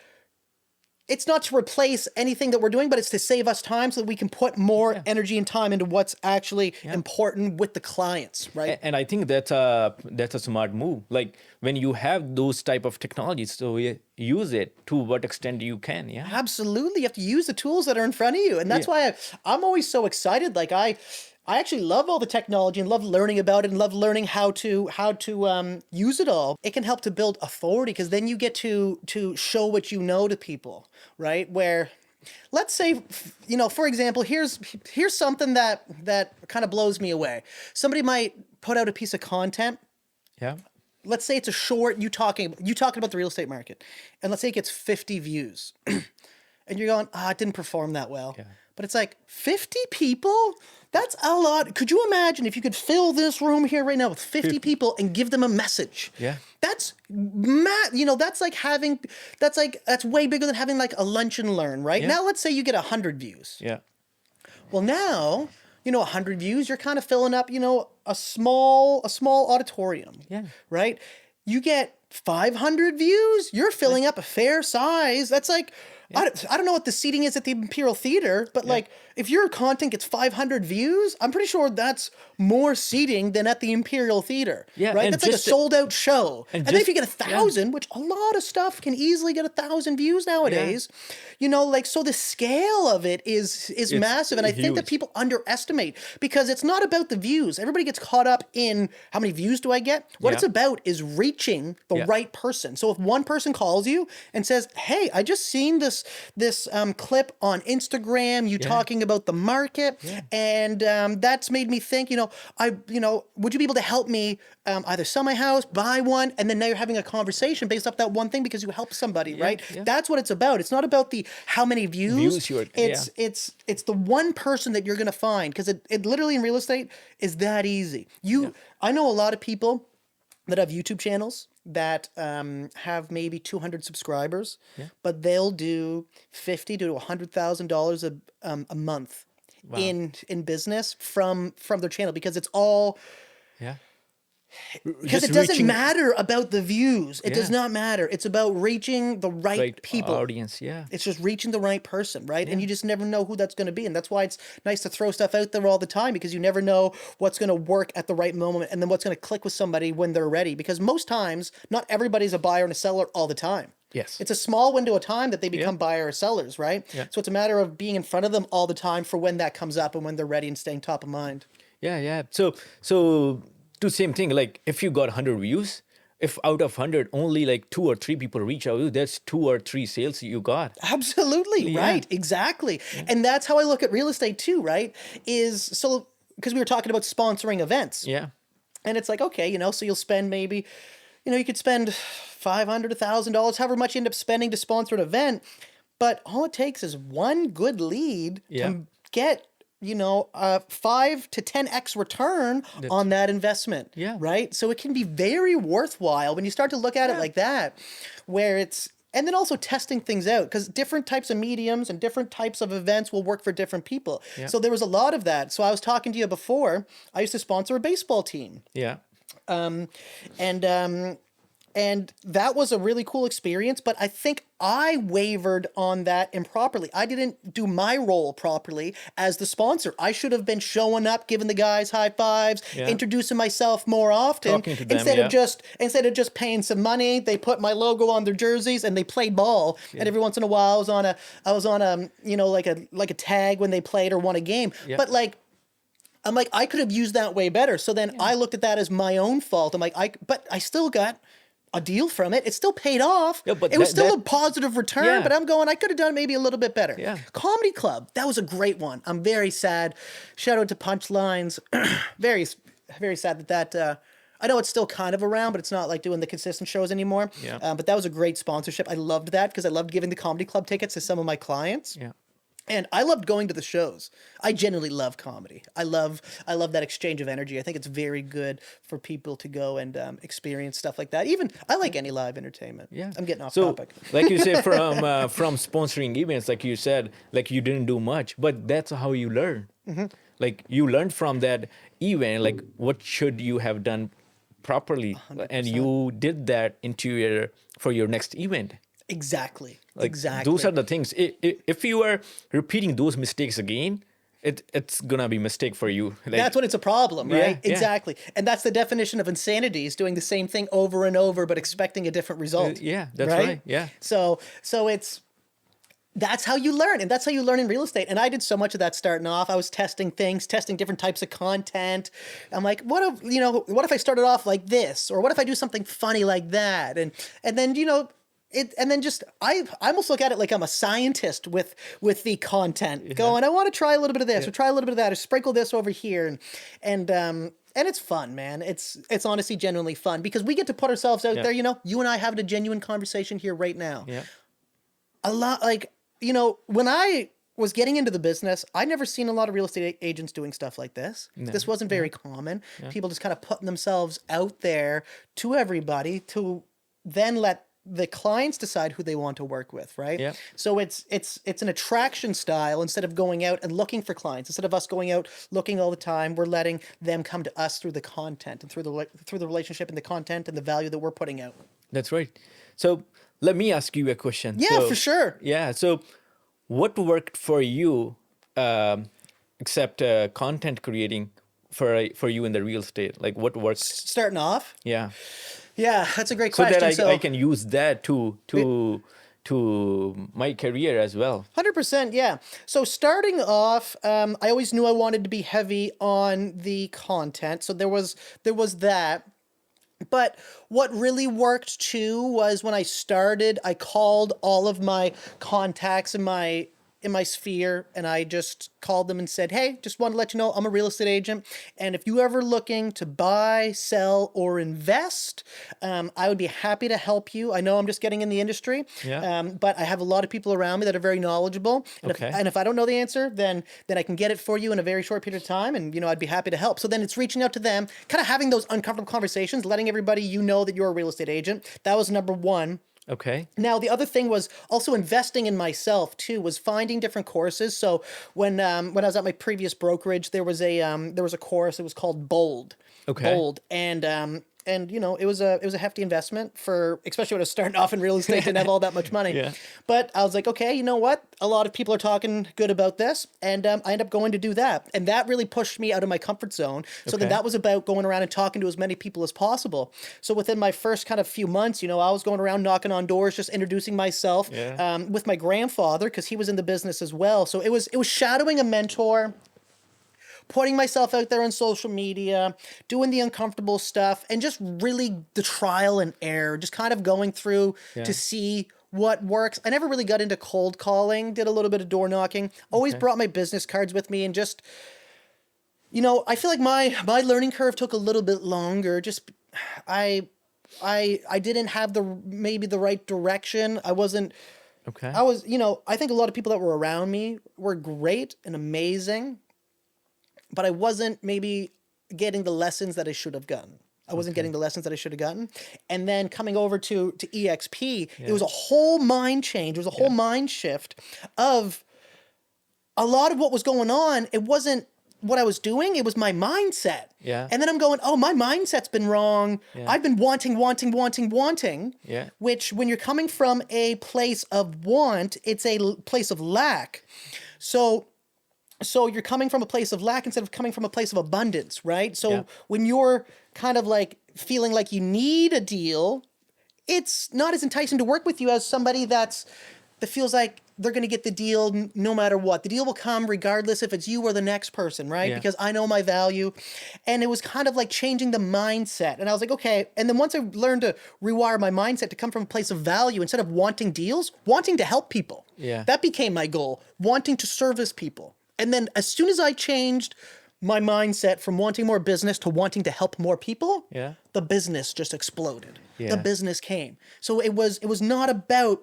it's not to replace anything that we're doing, but it's to save us time so that we can put more energy and time into what's actually important with the clients, right? And I think that's a smart move. Like when you have those type of technologies, so use it to what extent you can. Yeah. Absolutely. You have to use the tools that are in front of you. And that's why I'm always so excited. Like I actually love all the technology and love learning about it and love learning how to use it all. It can help to build authority, because then you get to show what you know to people, right? Where, let's say, for example, here's something that kind of blows me away. Somebody might put out a piece of content. Yeah. Let's say it's a short, you talking about the real estate market, and let's say it gets 50 views, and you're going, it didn't perform that well. Yeah. But it's like 50 people? That's a lot. Could you imagine if you could fill this room here right now with 50 people and give them a message? Yeah. That's mad. That's way bigger than having like a lunch and learn, right? Yeah. Now let's say you get 100 views. Yeah. Well, now, 100 views, you're kind of filling up, a small auditorium. Yeah. Right? You get 500 views, you're filling up a fair size. That's like, I don't know what the seating is at the Imperial Theater, but like if your content gets 500 views, I'm pretty sure that's more seating than at the Imperial Theater. Yeah, Right? and That's like a sold out show. And then if you get 1,000, which a lot of stuff can easily get 1,000 views nowadays, so the scale of it is massive. And I think that huge. people underestimate, because it's not about the views. Everybody gets caught up in how many views do I get? What it's about is reaching the right person. So if one person calls you and says, hey, I just seen this clip on Instagram, you talking about the market, and that's made me think, would you be able to help me either sell my house, buy one, and then now you're having a conversation based off that one thing because you helped somebody, right? Yeah. That's what it's about. It's not about the how many views. It's the one person that you're gonna find, because it literally in real estate is that easy. I know a lot of people that have YouTube channels that have maybe 200 subscribers, but they'll do $50,000 to $100,000 a month in business from their channel, because it's all because it doesn't matter about the views. It does not matter. It's about reaching the right people. Audience, It's just reaching the right person, right? And you just never know who that's going to be. And that's why it's nice to throw stuff out there all the time, because you never know what's going to work at the right moment and then what's going to click with somebody when they're ready. Because most times, not everybody's a buyer and a seller all the time. Yes. It's a small window of time that they become buyer or sellers, right? Yeah. So it's a matter of being in front of them all the time for when that comes up and when they're ready and staying top of mind. Yeah. So do same thing. Like if you got 100 views, if out of 100 only like 2 or 3 people reach out, that's 2 or 3 sales you got. Absolutely. Right. Exactly. And that's how I look at real estate too, right? Because we were talking about sponsoring events. Yeah. And it's like, okay, so you'll spend maybe, you could spend $500, $1,000, however much you end up spending to sponsor an event. But all it takes is one good lead to get, a 5 to 10x return on that investment. Yeah. Right. So it can be very worthwhile when you start to look at it like that, where it's, and then also testing things out, because different types of mediums and different types of events will work for different people. Yeah. So there was a lot of that. So I was talking to you before, I used to sponsor a baseball team. Yeah. And that was a really cool experience, but I think I wavered on that improperly. I didn't do my role properly as the sponsor. I should have been showing up, giving the guys high fives, introducing myself more often. Talking to them, instead of just paying some money. They put my logo on their jerseys and they played ball. Yeah. And every once in a while I was on a like a tag when they played or won a game. Yeah. But I'm like, I could have used that way better. So then I looked at that as my own fault. I'm like, but I still got a deal from it. It still paid off. Yeah, but it was still a positive return, Yeah. but I'm going, I could have done maybe a little bit better. Yeah. Comedy Club, that was a great one. I'm very sad. Shout out to Punchlines. very, very sad that I know it's still kind of around, but it's not like doing the consistent shows anymore. Yeah. But that was a great sponsorship. I loved that because I loved giving the Comedy Club tickets to some of my clients. Yeah. And I loved going to the shows. I genuinely love comedy. I love that exchange of energy. I think it's very good for people to go and experience stuff like that. Even I like any live entertainment. Yeah. I'm getting off so, topic. like you said, from sponsoring events, like you said, like you didn't do much, but that's how you learn. Like you learned from that event, like what should you have done properly, 100%. and you did that for your next event. Exactly. Like, exactly. those are the things. If you are repeating those mistakes again, it's gonna be a mistake for you. Like, That's when it's a problem, right? Yeah. Exactly. And that's the definition of insanity, is doing the same thing over and over but expecting a different result. yeah, that's right. Yeah. So that's how you learn, and that's how you learn in real estate. And I did so much of that starting off. I was testing things, testing different types of content. I'm like, what if I started off like this, or what if I do something funny like that, and then I almost look at it like I'm a scientist with the content, going, I want to try a little bit of this, or try a little bit of that, or sprinkle this over here, and it's fun, man. It's honestly genuinely fun because we get to put ourselves out there. You and I having a genuine conversation here right now. Yeah. A lot, like, when I was getting into the business, I'd never seen a lot of real estate agents doing stuff like this. No. This wasn't very common. People just kind of putting themselves out there to everybody to then let the clients decide who they want to work with, right? Yeah. So it's an attraction style. Instead of going out and looking for clients, instead of us going out looking all the time, we're letting them come to us through the content and through the relationship and the content and the value that we're putting out. That's right. So let me ask you a question. Yeah, So, for sure. Yeah. So what worked for you, except content creating for you in the real estate? Like what worked? Starting off. Yeah. Yeah, that's a great So question. that I can use that to my career as well. 100%, yeah. So starting off, I always knew I wanted to be heavy on the content. So there was that. But what really worked too was when I started, I called all of my contacts in my sphere, and I just called them and said, hey, just want to let you know I'm a real estate agent, and if you ever looking to buy, sell, or invest, I would be happy to help you. I know I'm just getting in the industry, but I have a lot of people around me that are very knowledgeable, and, if I don't know the answer, then I can get it for you in a very short period of time, and I'd be happy to help. So then it's reaching out to them, kind of having those uncomfortable conversations, letting everybody that you're a real estate agent. That was number one. Okay. Now, the other thing was also investing in myself too, was finding different courses. So when I was at my previous brokerage, there was a course. It was called Bold. Okay. Bold. And it was a hefty investment, for especially when I was starting off in real estate, didn't have all that much money. Yeah. But I was like, okay, you know what? A lot of people are talking good about this, and I ended up going to do that, and that really pushed me out of my comfort zone. So then that was about going around and talking to as many people as possible. So within my first kind of few months, I was going around knocking on doors, just introducing myself with my grandfather, because he was in the business as well. So it was shadowing a mentor, putting myself out there on social media, doing the uncomfortable stuff, and just really the trial and error, just kind of going through to see what works. I never really got into cold calling, did a little bit of door knocking, always brought my business cards with me, and just, I feel like my learning curve took a little bit longer. Just, I didn't have maybe the right direction. I wasn't, I was, I think a lot of people that were around me were great and amazing, but I wasn't maybe getting the lessons that I should have gotten. I wasn't getting the lessons that I should have gotten. And then coming over to eXp, it was a whole mind change. It was a whole mind shift of a lot of what was going on. It wasn't what I was doing. It was my mindset. Yeah. And then I'm going, oh, my mindset's been wrong. Yeah. I've been wanting. Yeah. Which when you're coming from a place of want, it's a place of lack. So you're coming from a place of lack instead of coming from a place of abundance, right? So when you're kind of like feeling like you need a deal, it's not as enticing to work with you as somebody that's that feels like they're going to get the deal no matter what. The deal will come regardless if it's you or the next person, right? Yeah. Because I know my value. And it was kind of like changing the mindset. And I was like, okay. And then once I learned to rewire my mindset to come from a place of value, instead of wanting deals, wanting to help people. Yeah. That became my goal, wanting to service people. And then as soon as I changed my mindset from wanting more business to wanting to help more people, Yeah. the business just exploded. Yeah. The business came. So it was not about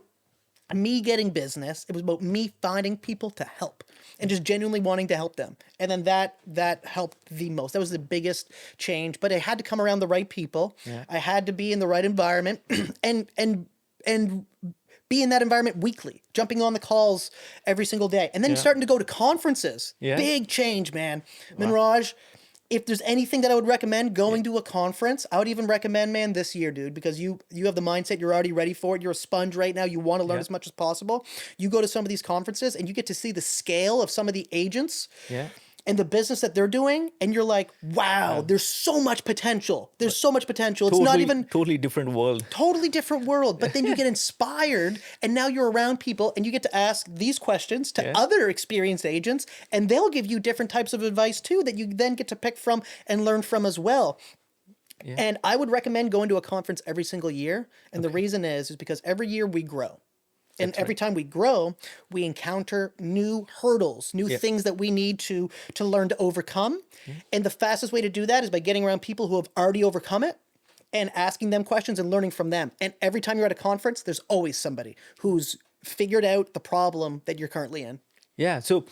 me getting business. It was about me finding people to help and just genuinely wanting to help them. And then that helped the most. That was the biggest change. But I had to come around the right people. Yeah. I had to be in the right environment and be in that environment weekly, jumping on the calls every single day, and then Yeah. starting to go to conferences. Yeah. Big change, man. Manraj, if there's anything that I would recommend going to a conference, I would even recommend, man, this year, dude, because you have the mindset, you're already ready for it. You're a sponge right now. You want to learn Yeah. as much as possible. You go to some of these conferences and you get to see the scale of some of the agents Yeah. and the business that they're doing, and you're like, wow, there's so much potential. There's so much potential. It's not even totally different world. totally different world, but then you get inspired and now you're around people and you get to ask these questions to Yeah. other experienced agents, and they'll give you different types of advice too that you then get to pick from and learn from as well. Yeah. And I would recommend going to a conference every single year, and the reason is because every year we grow. And every time we grow, we encounter new hurdles, new things that we need to learn to overcome. And the fastest way to do that is by getting around people who have already overcome it and asking them questions and learning from them. And every time you're at a conference, there's always somebody who's figured out the problem that you're currently in. Yeah. So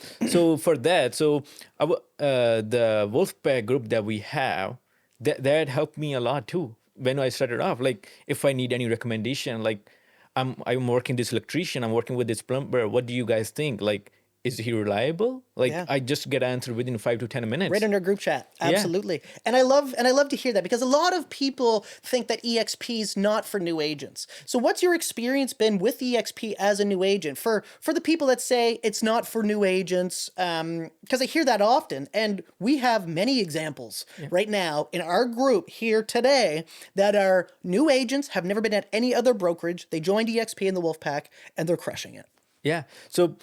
for that, so the Wolfpack group that we have, that helped me a lot too. When I started off, like if I need any recommendation, like I'm working this electrician, I'm working with this plumber. What do you guys think? Like, is he reliable? Like, Yeah. I just get answer within 5 to 10 minutes. Right in our group chat. Absolutely. And I love to hear that, because a lot of people think that eXp is not for new agents. So what's your experience been with eXp as a new agent? For the people that say it's not for new agents, because I hear that often, and we have many examples right now in our group here today that are new agents, have never been at any other brokerage. They joined eXp in the Wolfpack and they're crushing it. Yeah. So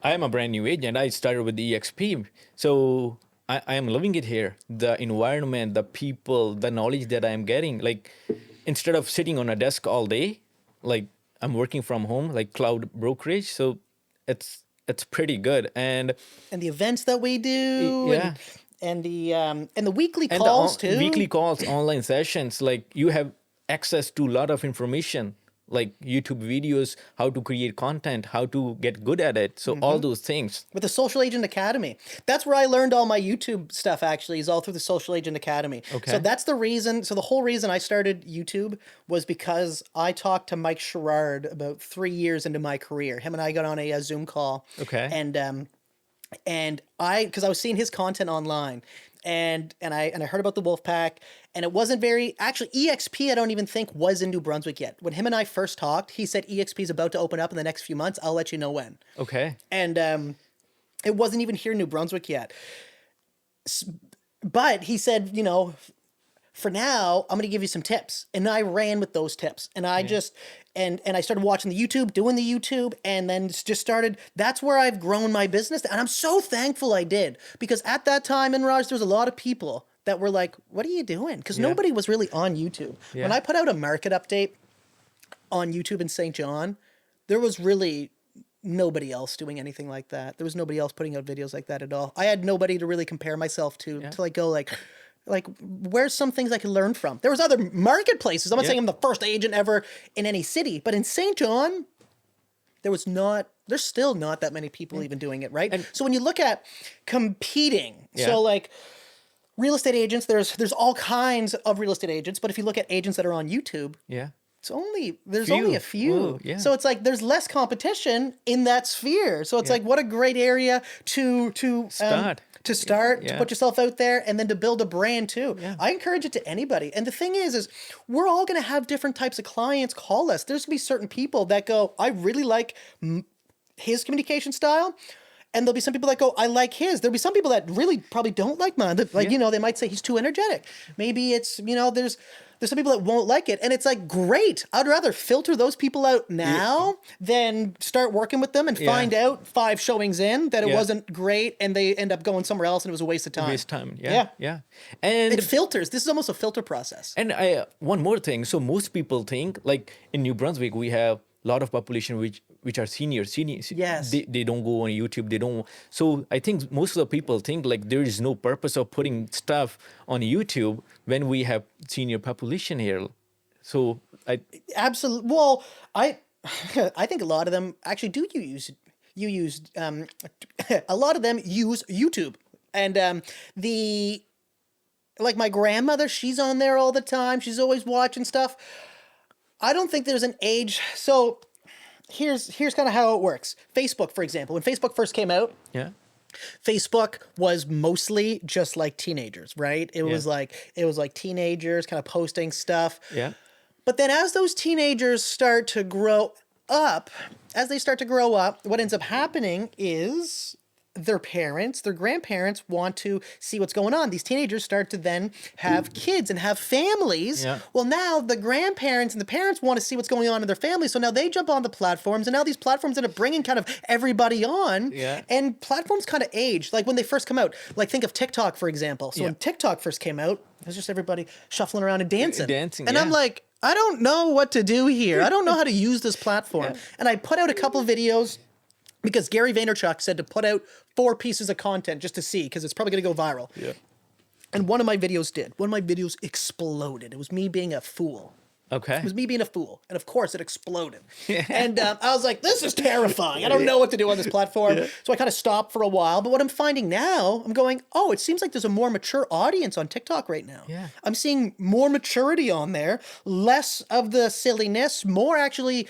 I am a brand new agent. I started with the eXp. So I am loving it here. The environment, the people, the knowledge that I am getting. Like, instead of sitting on a desk all day, like I'm working from home, like cloud brokerage. So it's pretty good. And the events that we do, yeah. and the weekly and calls the too. weekly calls, online sessions, like you have access to a lot of information, like YouTube videos, how to create content, how to get good at it. So all those things. With the Social Agent Academy. That's where I learned all my YouTube stuff, actually, is all through the Social Agent Academy. Okay. So that's the reason. So the whole reason I started YouTube was because I talked to Mike Sherrard about 3 years into my career. Him and I got on a Zoom call. Okay. And because I was seeing his content online, and I heard about the Wolfpack, and it wasn't very, actually eXp I don't even think was in New Brunswick yet. When him and I first talked, he said eXp is about to open up in the next few months. I'll let you know when. Okay. And it wasn't even here in New Brunswick yet. But he said, for now, I'm going to give you some tips. And I ran with those tips. And I just, and I started watching the YouTube, doing the YouTube, and then just started, that's where I've grown my business. And I'm so thankful I did. Because at that time, Manraj, there was a lot of people that were like, what are you doing? Because nobody was really on YouTube. Yeah. When I put out a market update on YouTube in St. John, there was really nobody else doing anything like that. There was nobody else putting out videos like that at all. I had nobody to really compare myself to like go like where's some things I could learn from? There was other marketplaces. I'm not saying I'm the first agent ever in any city, but in St. John, there's still not that many people even doing it, right? And so when you look at competing, so like real estate agents, there's all kinds of real estate agents, but if you look at agents that are on YouTube, there's only a few. Ooh, yeah. So it's like there's less competition in that sphere. So it's like what a great area to Start. To put yourself out there, and then to build a brand too. Yeah. I encourage it to anybody. And the thing is we're all going to have different types of clients call us. There's going to be certain people that go, I really like his communication style, And there'll be some people that go, I like his. There'll be some people that really probably don't like mine. Like, you know, they might say he's too energetic. Maybe it's, you know, there's some people that won't like it. And it's like, great. I'd rather filter those people out now than start working with them and find out 5 showings in that it wasn't great and they end up going somewhere else and it was a waste of time. Waste time. Yeah. And it filters. This is almost a filter process. And one more thing. So most people think, like in New Brunswick, we have a lot of population which are senior. Yes. They don't go on YouTube. They don't. So I think most of the people think like there is no purpose of putting stuff on YouTube when we have senior population here. So Absolutely. Well, I think a lot of them actually do use a lot of them use YouTube. And like my grandmother, she's on there all the time. She's always watching stuff. I don't think there's an age. So here's kind of how it works. Facebook, for example, when Facebook first came out, Facebook was mostly just like teenagers, right? It was like teenagers kind of posting stuff. Yeah. But then as those teenagers start to grow up, what ends up happening is their parents, their grandparents want to see what's going on. These teenagers start to then have kids and have families. Yeah. Well, now the grandparents and the parents want to see what's going on in their family. So now they jump on the platforms, and now these platforms end up bringing kind of everybody on. Yeah. And platforms kind of age. Like when they first come out, like think of TikTok, for example. So when TikTok first came out, it was just everybody shuffling around and dancing. And I'm like, I don't know what to do here. I don't know how to use this platform. And I put out a couple videos because Gary Vaynerchuk said to put out 4 pieces of content just to see, because it's probably going to go viral. Yeah. And one of my videos did. One of my videos exploded. It was me being a fool. Okay. It was me being a fool. And of course, it exploded. And I was like, this is terrifying. I don't know what to do on this platform. So I kind of stopped for a while. But what I'm finding now, I'm going, oh, it seems like there's a more mature audience on TikTok right now. Yeah. I'm seeing more maturity on there, less of the silliness, more actually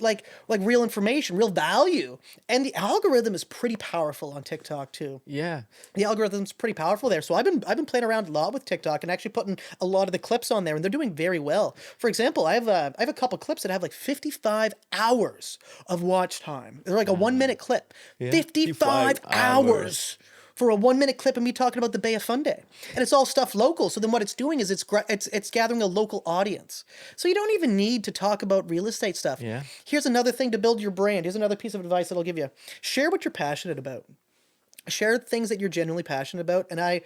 like real information, real value. And the algorithm is pretty powerful on TikTok too. Yeah. The algorithm's pretty powerful there. So I've been playing around a lot with TikTok and actually putting a lot of the clips on there, and they're doing very well. For example, I have a couple clips that have like 55 hours of watch time. They're like a 1-minute clip. 55 hours for a 1-minute clip of me talking about the Bay of Fundy. And it's all stuff local. So then what it's doing is it's gathering a local audience. So you don't even need to talk about real estate stuff. Yeah. Here's another thing to build your brand. Here's another piece of advice that I'll give you. Share what you're passionate about. Share things that you're genuinely passionate about. And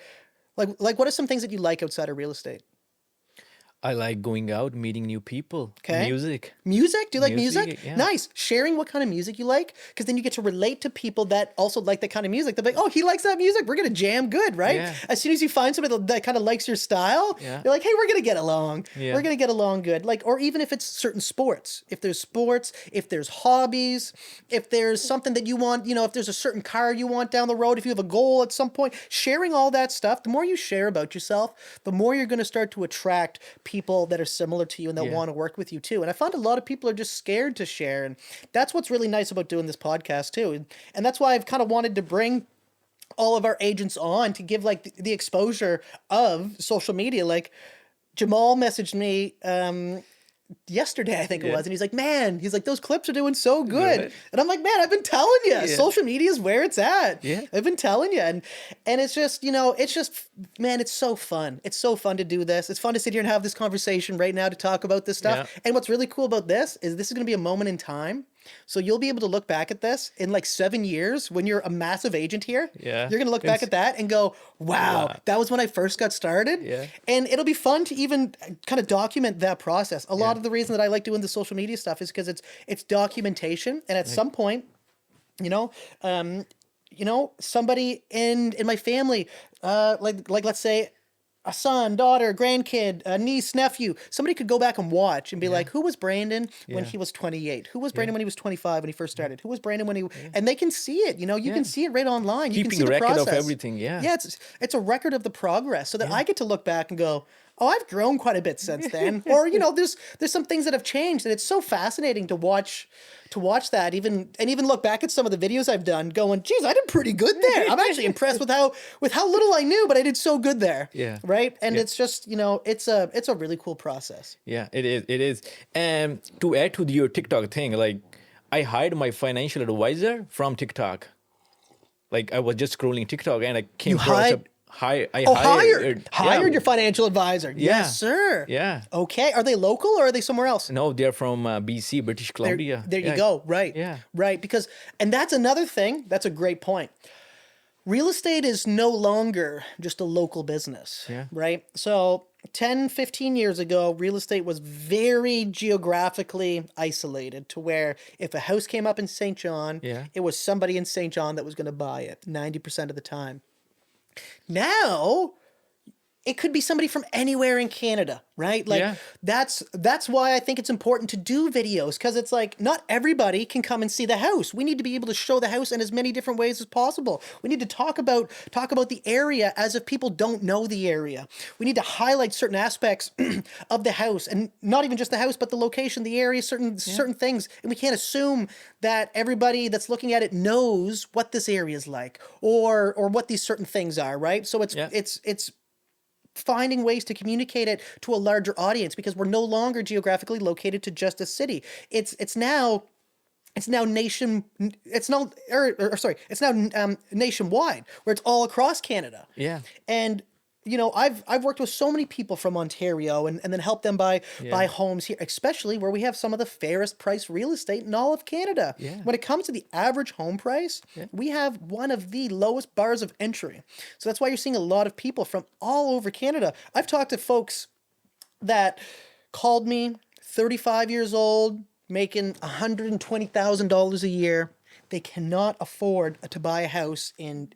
what are some things that you like outside of real estate? I like going out, meeting new people. Okay. Music. Music? Do you like music? Yeah. Nice. Sharing what kind of music you like, because then you get to relate to people that also like that kind of music. They're like, oh, he likes that music. We're going to jam good, right? Yeah. As soon as you find somebody that kind of likes your style, you're like, hey, we're going to get along. Yeah. We're going to get along good. Like, or even if it's certain sports, if there's hobbies, if there's something that you want, if there's a certain car you want down the road, if you have a goal at some point, sharing all that stuff, the more you share about yourself, the more you're going to start to attract people that are similar to you and that want to work with you too. And I found a lot of people are just scared to share. And that's what's really nice about doing this podcast too. And that's why I've kind of wanted to bring all of our agents on to give like the exposure of social media. Like Jamal messaged me yesterday, I think it was, and he's like, man, those clips are doing so good. And I'm like, man, I've been telling you, social media is where it's at. I've been telling you. And it's just, man, it's so fun. It's so fun to do this. It's fun to sit here and have this conversation right now to talk about this stuff. And what's really cool about this is going to be a moment in time. So you'll be able to look back at this in like 7 years when you're a massive agent here. You're going to look back at that and go, wow, that was when I first got started. And it'll be fun to even kind of document that process. A lot of the reason that I like doing the social media stuff is because it's documentation. And at some point, somebody in my family, like let's say a son, daughter, grandkid, a niece, nephew, somebody could go back and watch and be like, who was Brandon when he was 28? Who was Brandon when he was 25 when he first started? Who was Brandon when he... And they can see it, you can see it right online. You can see the process. Keeping a record of everything, Yeah, it's a record of the progress so that I get to look back and go, oh, I've grown quite a bit since then. Or, there's some things that have changed, and it's so fascinating to watch that, even look back at some of the videos I've done going, geez, I did pretty good there. I'm actually impressed with how little I knew, but I did so good there. Right? And it's just, it's a really cool process. Yeah, it is. And to add to your TikTok thing, like I hired my financial advisor from TikTok. Like I was just scrolling TikTok and I came You across hired- I hired yeah. your financial advisor. Yeah. Yes, sir. Yeah. Okay. Are they local or are they somewhere else? No, they're from BC, British Columbia. There Yeah. you go. Right. Yeah. Right. Because, and that's another thing. That's a great point. Real estate is no longer just a local business. Yeah. Right. So 10, 15 years ago, real estate was very geographically isolated to where if a house came up in St. John, Yeah. it was somebody in St. John that was going to buy it 90% of the time. Now, it could be somebody from anywhere in Canada, right? Like Yeah. that's why I think it's important to do videos, because it's like not everybody can come and see the house. We need to be able to show the house in as many different ways as possible. We need to talk about the area as if people don't know the area. We need to highlight certain aspects of the house, and not even just the house, but the location, the area, certain things. And we can't assume that everybody that's looking at it knows what this area is like or what these certain things are, right? So it's finding ways to communicate it to a larger audience, because we're no longer geographically located to just a city. It's now nationwide, where it's all across Canada. Yeah. And you know, I've worked with so many people from Ontario and then helped them buy homes here, especially where we have some of the fairest priced real estate in all of Canada. Yeah. When it comes to the average home price, we have one of the lowest bars of entry. So that's why you're seeing a lot of people from all over Canada. I've talked to folks that called me, 35 years old, making $120,000 a year. They cannot afford to buy a house in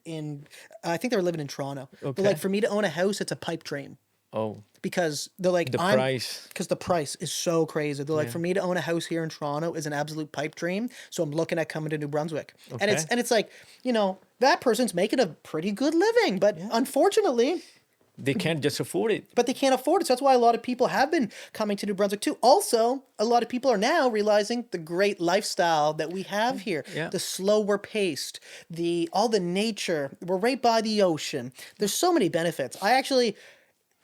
I think they were living in Toronto. Okay. They're like, for me to own a house, it's a pipe dream. Oh. Because they're like, Price. because the price is so crazy. They're like, for me to own a house here in Toronto is an absolute pipe dream. So I'm looking at coming to New Brunswick. Okay. And it's like, you know, that person's making a pretty good living, but unfortunately, They can't just afford it. but they can't afford it. So that's why a lot of people have been coming to New Brunswick too. Also, a lot of people are now realizing the great lifestyle that we have here. Yeah. The slower paced, all the nature. We're right by the ocean. There's so many benefits.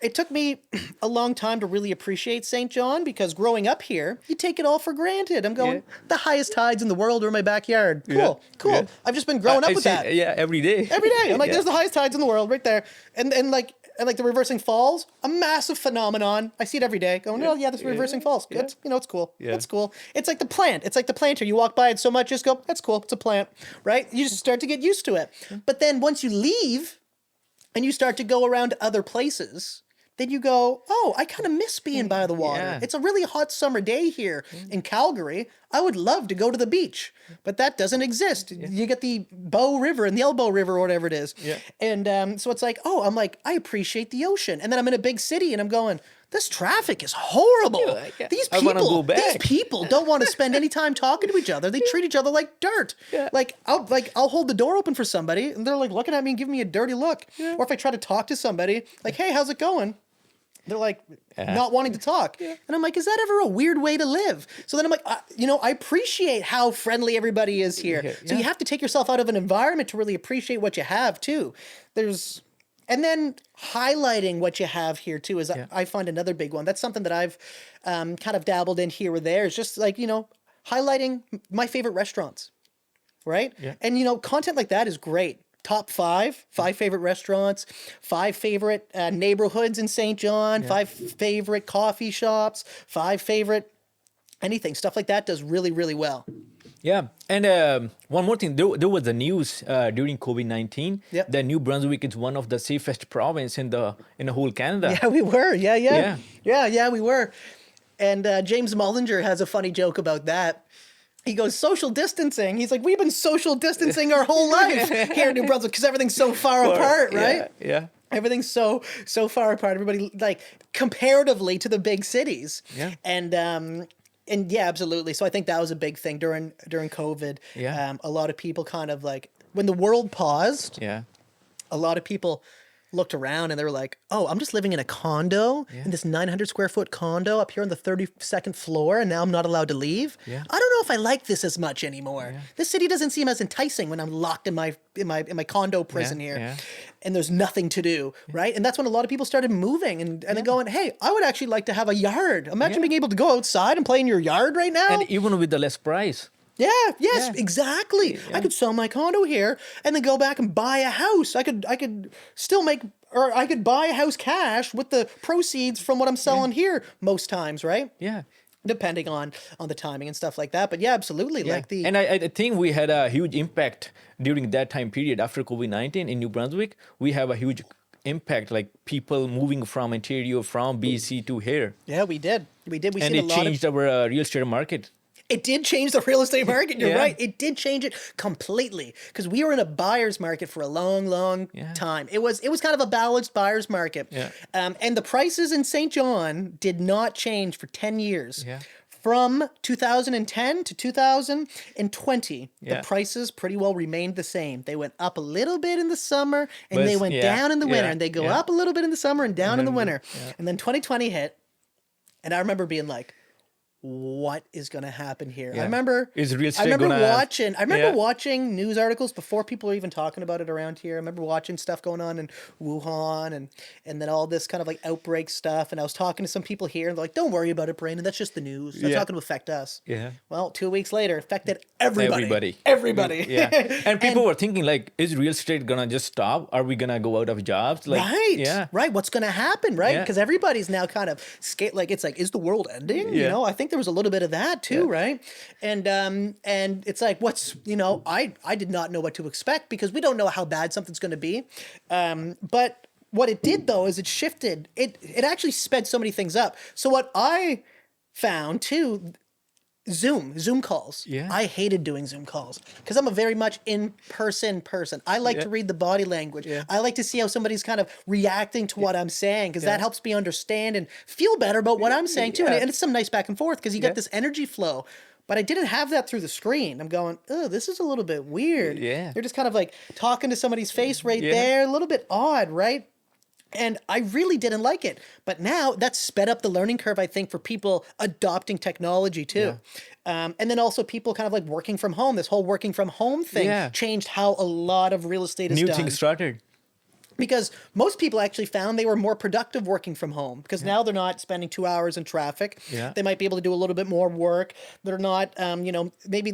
It took me a long time to really appreciate St. John, because growing up here, you take it all for granted. I'm going, the highest tides in the world are in my backyard. Cool. Yeah. I've just been growing up I with see, that. Yeah, every day. Every day. I'm like, there's the highest tides in the world right there. And like the reversing falls, a massive phenomenon. I see it every day going, oh yeah, this reversing falls. It's, you know, it's cool. Yeah. It's cool. It's like the plant. It's like the planter. You walk by it so much, just go, that's cool. It's a plant, right? You just start to get used to it. But then once you leave and you start to go around other places, then you go, oh, I kind of miss being by the water. Yeah. It's a really hot summer day here in Calgary. I would love to go to the beach, but that doesn't exist. You get the Bow River and the Elbow River or whatever it is. Yeah. And so it's like, oh, I'm like, I appreciate the ocean. And then I'm in a big city and I'm going, this traffic is horrible. Yeah. These I wanna go these back. people don't want to spend any time talking to each other. They treat each other like dirt. Yeah. I'll hold the door open for somebody and they're like looking at me and giving me a dirty look. Or if I try to talk to somebody, like, hey, how's it going? They're like not wanting to talk. And I'm like, is that ever a weird way to live? So then I'm like, I appreciate how friendly everybody is here. So you have to take yourself out of an environment to really appreciate what you have too. And then highlighting what you have here too is I find another big one. That's something that I've kind of dabbled in here or there. It's just like, you know, highlighting my favorite restaurants, right? Yeah. And, you know, content like that is great. Top five favorite restaurants, 5 favorite neighborhoods in St. John, 5 favorite coffee shops, 5 favorite anything. Stuff like that does really, really well. Yeah, and one more thing, there was the news during COVID-19 that New Brunswick is one of the safest province in the whole Canada. Yeah, we were. Yeah, we were. And James Mullinger has a funny joke about that. He goes, social distancing. He's like, we've been social distancing our whole life here in New Brunswick because everything's so far apart, right? Yeah. Everything's so far apart. Everybody, like, comparatively to the big cities. Yeah. And yeah, absolutely. So I think that was a big thing during COVID. Yeah. A lot of people kind of like, when the world paused, Yeah. a lot of people looked around and they were like, oh, I'm just living in a condo, in this 900 square foot condo up here on the 32nd floor, and now I'm not allowed to leave. Yeah. I don't know if I like this as much anymore. Yeah. This city doesn't seem as enticing when I'm locked in my condo prison here. Yeah. And there's nothing to do, right? And that's when a lot of people started moving and then going, hey, I would actually like to have a yard. Imagine being able to go outside and play in your yard right now. And even with the less price. Yeah, yes, Yeah. exactly. I could sell my condo here and then go back and buy a house. I could still make, or I could buy a house cash with the proceeds from what I'm selling here most times, right? Yeah. Depending on the timing and stuff like that. But yeah, absolutely. Yeah. Like the And I think we had a huge impact during that time period after COVID-19 in New Brunswick. We have a huge impact, like people moving from Ontario, from BC to here. yeah, we did. We did. We And seen a it lot of changed our real estate market. it did change the real estate market. You're Yeah. right. It did change it completely because we were in a buyer's market for a long Yeah. time. It was kind of a balanced buyer's market. Yeah. And the prices in St. John did not change for 10 years. Yeah. From 2010 to 2020, Yeah. the prices pretty well remained the same. They went up a little bit in the summer and But they went yeah, down in the winter, yeah, and they go yeah. up a little bit in the summer and down in the then- winter. yeah. And then 2020 hit, and I remember being like, what is going to happen here? I Yeah. remember Is real I estate remember gonna- watching Yeah. watching news articles before people were even talking about it around here. I remember watching stuff going on in Wuhan and then all this kind of like outbreak stuff, and I was talking to some people here and they're like, "Don't worry about it, Brandon. That's just the news. That's Yeah. not going to affect us." Yeah. Well, 2 weeks later, affected everybody. Everybody. Yeah. And people were thinking like, is real estate gonna just stop? Are we gonna go out of jobs? Like, Right. Yeah. Right. What's going to happen? Right. Yeah. Because everybody's now kind of scared. Like, it's like, is the world ending? You Yeah. know, I think there was a little bit of that too. Right. And it's like, I did not know what to expect because we don't know how bad something's going to be. But what it did though, is it shifted, it actually sped so many things up. So what I found too, Zoom calls. Yeah. I hated doing Zoom calls because I'm a very much in-person person. I like to read the body language. Yeah. I like to see how somebody's kind of reacting to what I'm saying because that Yeah. helps me understand and feel better about what I'm saying too. Yeah. And it's some nice back and forth because you Yeah. got this energy flow. But I didn't have that through the screen. I'm going, oh, this is a little bit weird. Yeah. You're just kind of like talking to somebody's face right Yeah. there, a little bit odd, right? And I really didn't like it. But now that's sped up the learning curve, I think, for people adopting technology too. And then also people kind of like working from home. This whole working from home thing Yeah. changed how a lot of real estate is New done. things started. Because most people actually found they were more productive working from home because now they're not spending 2 hours in traffic. Yeah. They might be able to do a little bit more work. They're not, maybe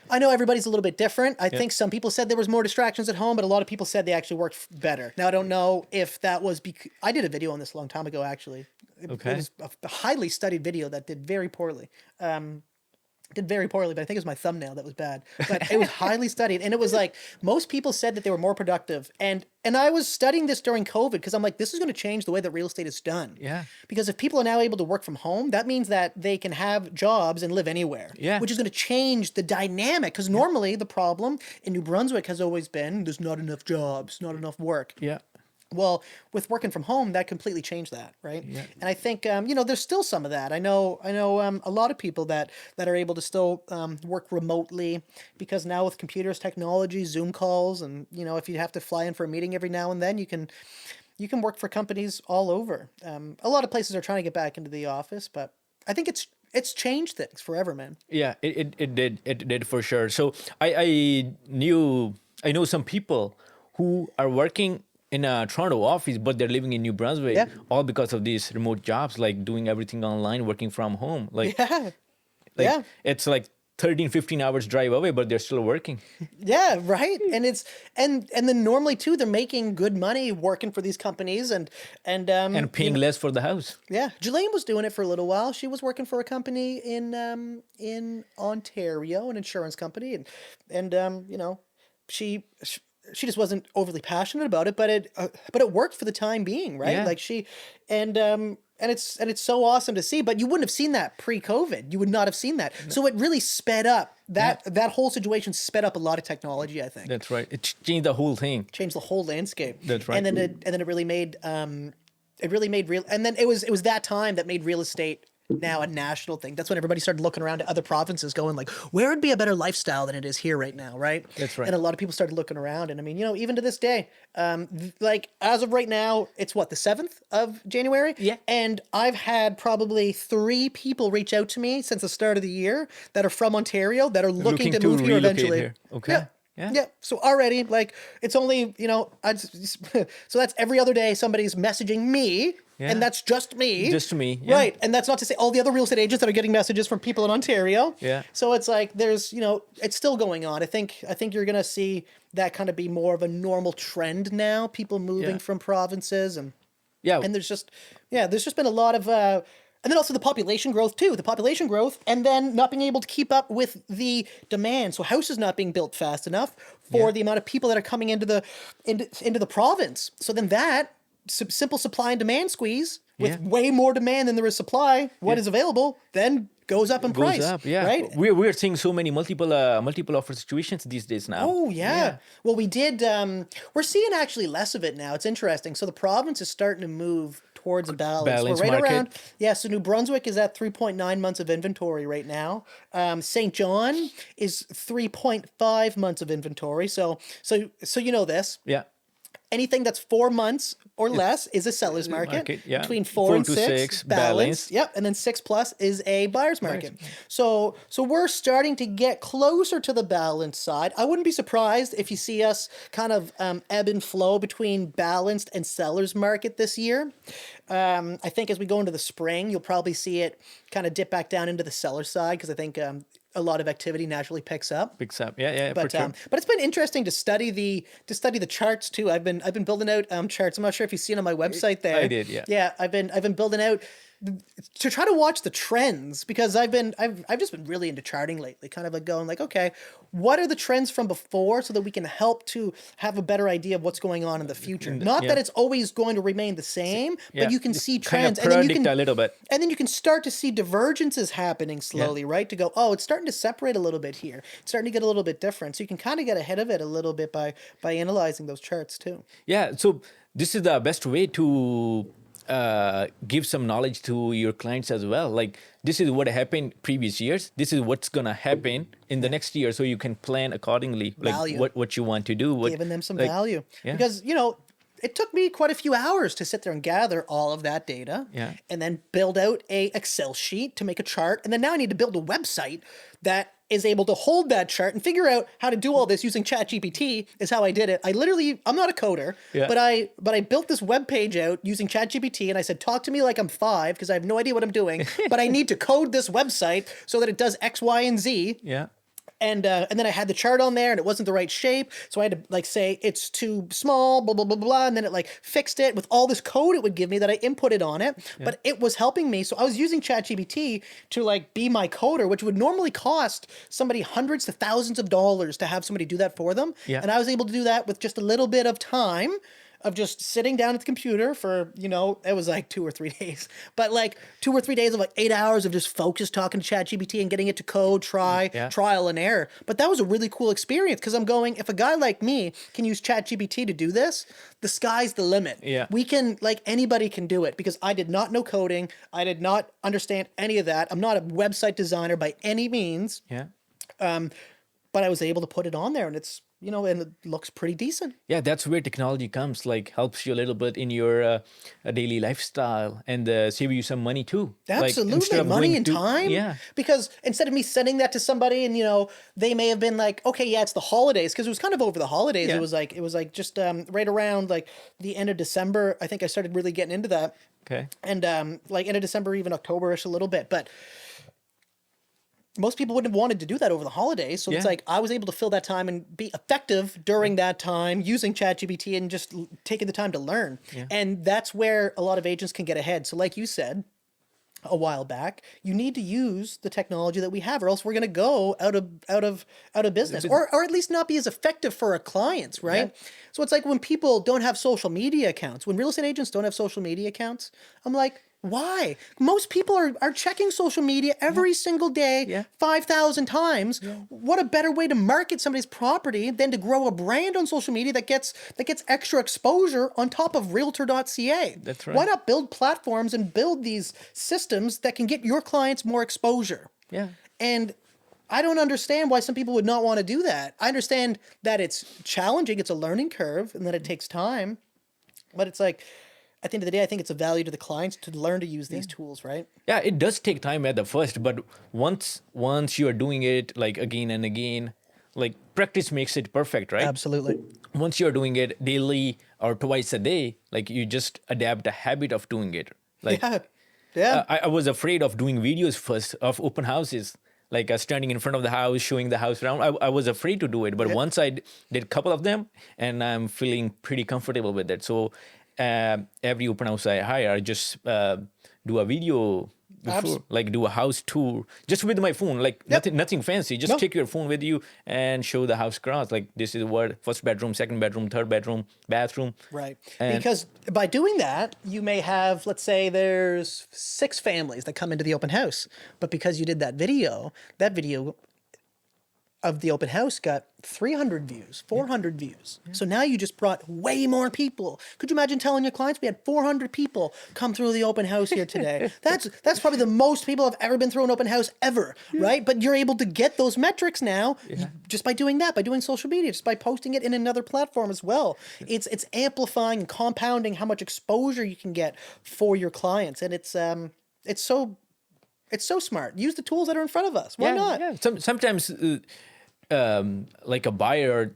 I know everybody's a little bit different. I think some people said there was more distractions at home, but a lot of people said they actually worked better. Now, I don't know if that was because I did a video on this a long time ago, actually. It Okay. was a highly studied video that did very poorly. But I think it was my thumbnail that was bad. But it was highly studied, and it was like most people said that they were more productive. And I was studying this during COVID because I'm like, this is going to change the way that real estate is done. Yeah. Because if people are now able to work from home, that means that they can have jobs and live anywhere. Yeah. Which is going to change the dynamic. Because normally the problem in New Brunswick has always been there's not enough jobs, not enough work. Yeah. Well, with working from home, that completely changed that, right? Yeah. And I think there's still some of that. I know a lot of people that are able to still work remotely because now with computers, technology, Zoom calls, and if you have to fly in for a meeting every now and then, you can work for companies all over. A lot of places are trying to get back into the office, but I think it's changed things forever, man. Yeah, it did for sure. So I know some people who are working in a Toronto office, but they're living in New Brunswick, Yeah. all because of these remote jobs, like doing everything online, working from home. Like, Yeah. like it's like 13, 15 hours drive away, but they're still working. Yeah, right. And it's and then normally too, they're making good money working for these companies and And paying less for the house. yeah, Jelaine was doing it for a little while. She was working for a company in Ontario, an insurance company, and she just wasn't overly passionate about it, but it worked for the time being, right? Yeah. Like and it's so awesome to see. But you wouldn't have seen that pre-COVID. You would not have seen that. So it really sped up that whole situation. Sped up a lot of technology, I think. That's right. It changed the whole thing. Changed the whole landscape. That's right. And then it really made real. And then it was that time that made real estate now a national thing. That's when everybody started looking around at other provinces going like, where would be a better lifestyle than it is here right now, right? That's right. And a lot of people started looking around. And I mean, even to this day, like as of right now, it's what, the 7th of January? Yeah. And I've had probably 3 people reach out to me since the start of the year that are from Ontario that are looking to move here relocate eventually. here. Okay. Yeah. Yeah. Yeah. So already, like, it's only, so that's every other day somebody's messaging me And that's just me. Just me. Yeah. Right. And that's not to say all the other real estate agents that are getting messages from people in Ontario. Yeah. So it's like there's, it's still going on. I think you're going to see that kind of be more of a normal trend now, people moving from provinces and Yeah. and there's just been a lot of and then also the population growth too. The population growth and then not being able to keep up with the demand. So houses not being built fast enough for the amount of people that are coming into the province. So then that simple supply and demand squeeze with way more demand than there is supply, what is available, then goes up in price. Goes up, yeah. Right? We're seeing so many multiple offer situations these days now. Oh, yeah. Well, we did, we're seeing actually less of it now. It's interesting. So the province is starting to move towards a balance. Balance We're right market. around, so New Brunswick is at 3.9 months of inventory right now. St. John is 3.5 months of inventory. So you know this. Yeah. Anything that's 4 months or less is a seller's market. Yeah. Between 4 and to 6, balance. balance. Yep, and then 6+ is a buyer's market. So we're starting to get closer to the balance side. I wouldn't be surprised if you see us kind of ebb and flow between balanced and seller's market this year. I think as we go into the spring, you'll probably see it kind of dip back down into the seller side because I think a lot of activity naturally picks up. Yeah, But for sure. but it's been interesting to study the charts too. I've been building out charts. I'm not sure if you've seen on my website there. I did, yeah. Yeah, I've been building out to try to watch the trends because I've just been really into charting lately, kind of like going like, okay, what are the trends from before so that we can help to have a better idea of what's going on in the future. Not that it's always going to remain the same, but you can see trends kind of predict a little bit. and then you can start to see divergences happening slowly, right? To go, oh, it's starting to separate a little bit here. It's starting to get a little bit different. So you can kind of get ahead of it a little bit by analyzing those charts too. Yeah, so this is the best way to give some knowledge to your clients as well. Like this is what happened previous years. This is what's gonna happen in the next year, so you can plan accordingly. Like Value. what you want to do. Giving them some value because it took me quite a few hours to sit there and gather all of that data and then build out a Excel sheet to make a chart. And then now I need to build a website that is able to hold that chart and figure out how to do all this using ChatGPT is how I did it. I'm not a coder, but I built this web page out using ChatGPT and I said, talk to me like I'm 5 because I have no idea what I'm doing, but I need to code this website so that it does X, Y, and Z. Yeah. And then I had the chart on there and it wasn't the right shape. So I had to like say it's too small, blah, blah, blah, blah. And then it like fixed it with all this code it would give me that I inputted on it. But it was helping me. So I was using ChatGPT to like be my coder, which would normally cost somebody hundreds to thousands of dollars to have somebody do that for them. Yeah. And I was able to do that with just a little bit of time of just sitting down at the computer for, it was like 2 or 3 days, but like 2 or 3 days of like 8 hours of just focused talking to ChatGPT and getting it to code, trial and error. But that was a really cool experience because I'm going, if a guy like me can use ChatGPT to do this, the sky's the limit. Yeah. We can, like anybody can do it because I did not know coding. I did not understand any of that. I'm not a website designer by any means. Yeah. But I was able to put it on there and it's, and it looks pretty decent. Yeah, that's where technology comes, like helps you a little bit in your daily lifestyle and save you some money too. Absolutely, like, instead of money going and to- time. Yeah. Because instead of me sending that to somebody and they may have been like, okay, yeah, it's the holidays because it was kind of over the holidays. Yeah. It was like just right around like the end of December. I think I started really getting into that. Okay. And like end of December, even October-ish a little bit, but most people wouldn't have wanted to do that over the holidays. So it's like I was able to fill that time and be effective during that time using ChatGPT and just taking the time to learn. Yeah. And that's where a lot of agents can get ahead. So like you said a while back, you need to use the technology that we have or else we're going to go out of business or at least not be as effective for our clients, right? Yeah. So it's like when people don't have social media accounts, when real estate agents don't have social media accounts, I'm like, why? Most people are checking social media every single day, 5,000 times. What a better way to market somebody's property than to grow a brand on social media that gets extra exposure on top of realtor.ca. That's right. Why not build platforms and build these systems that can get your clients more exposure? Yeah. And I don't understand why some people would not want to do that. I understand that it's challenging, it's a learning curve, and that it takes time. But it's like, at the end of the day, I think it's a value to the clients to learn to use these tools, right? Yeah, it does take time at the first, but once you are doing it like again and again, like practice makes it perfect, right? Absolutely. Once you're doing it daily or twice a day, like you just adapt a habit of doing it. Like Yeah. Yeah. I was afraid of doing videos first of open houses, like standing in front of the house, showing the house around. I was afraid to do it, but Yeah. once did a couple of them, and I'm feeling pretty comfortable with it. So every open house I hire, I just do a video before, like do a house tour, just with my phone, like Yep. nothing fancy. Just No. take your phone with you and show the house across. Like this is what first bedroom, second bedroom, third bedroom, bathroom. Right. And Because by doing that, you may have, let's say there's 6 families that come into the open house. But because you did that video of the open house got 300 views, 400 views. So now you just brought way more people. Could you imagine telling your clients we had 400 people come through the open house here today? That's probably the most people have ever been through an open house ever, right? But you're able to get those metrics now just by doing that, by doing social media, just by posting it in another platform as well. It's amplifying and compounding how much exposure you can get for your clients, and it's so smart. Use the tools that are in front of us. Why not? Yeah. Sometimes, like a buyer,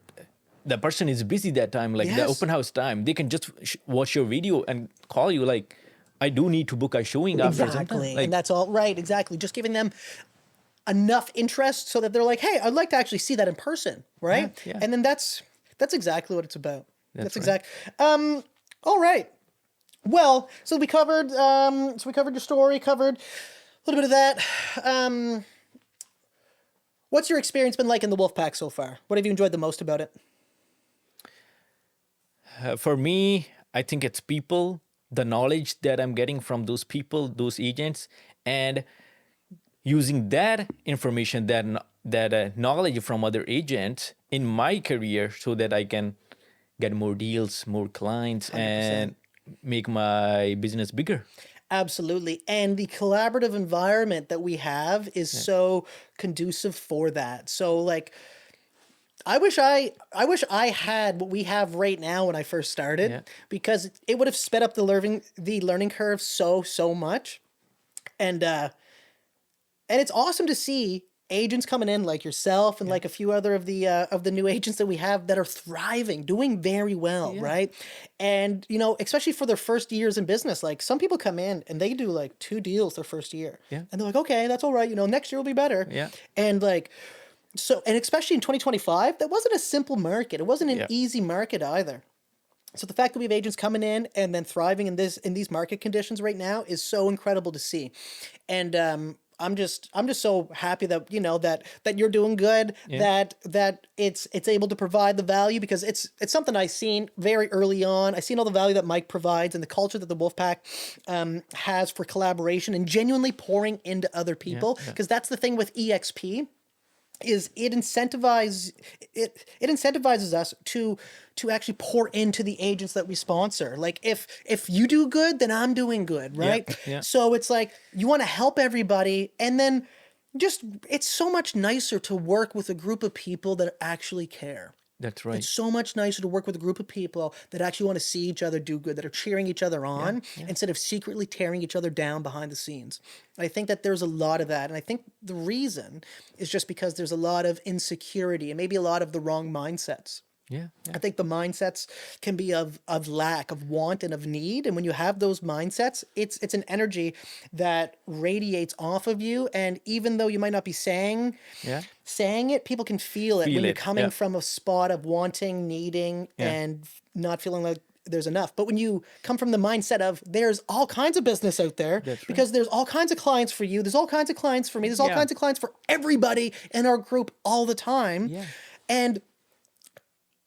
the person is busy that time, like the Yes. open house time. They can just watch your video and call you. Like, I do need to book a showing after some time. Exactly. Like, And that's all right. Exactly. Just giving them enough interest so that they're like, hey, I'd like to actually see that in person. Right. Yeah. And then that's exactly what it's about. That's exact. All right. Well, so we covered your story, covered a little bit of that. What's your experience been like in the Wolfpack so far? What have you enjoyed the most about it? for me, I think it's people, the knowledge that I'm getting from those people, those agents, and using that information, that knowledge from other agents in my career, so that I can get more deals, more clients, and make my business bigger. Absolutely. And the collaborative environment that we have is so conducive for that. So like I wish I had what we have right now when I first started, Yeah. because it would have sped up the learning curve so much. And it's awesome to see agents coming in like yourself and like a few other of the new agents that we have that are thriving, doing very well, right? And especially for their first years in business, like some people come in and they do like 2 deals their first year. Yeah. And they're like, okay, that's all right, next year will be better. Yeah. And like and especially in 2025, that wasn't a simple market. It wasn't an Yeah. easy market either. So the fact that we have agents coming in and then thriving in these market conditions right now is so incredible to see. And I'm just so happy that that you're doing good, that it's able to provide the value, because it's something I seen very early on. I seen all the value that Mike provides and the culture that the Wolfpack has for collaboration and genuinely pouring into other people, because that's the thing with eXp. Is it incentivizes us to actually pour into the agents that we sponsor. Like if you do good, then I'm doing good, right? Yeah. So it's like you want to help everybody, and then it's so much nicer to work with a group of people that actually care. That's right. It's so much nicer to work with a group of people that actually want to see each other do good, that are cheering each other on, instead of secretly tearing each other down behind the scenes. I think that there's a lot of that. And I think the reason is just because there's a lot of insecurity and maybe a lot of the wrong mindsets. Yeah. I think the mindsets can be of lack, of want, and of need. And when you have those mindsets, it's an energy that radiates off of you. And even though you might not be saying it, people can feel it when you're coming from a spot of wanting, needing, and not feeling like there's enough. But when you come from the mindset of there's all kinds of business out there, because there's all kinds of clients for you, there's all kinds of clients for me, there's all kinds of clients for everybody in our group all the time. Yeah. And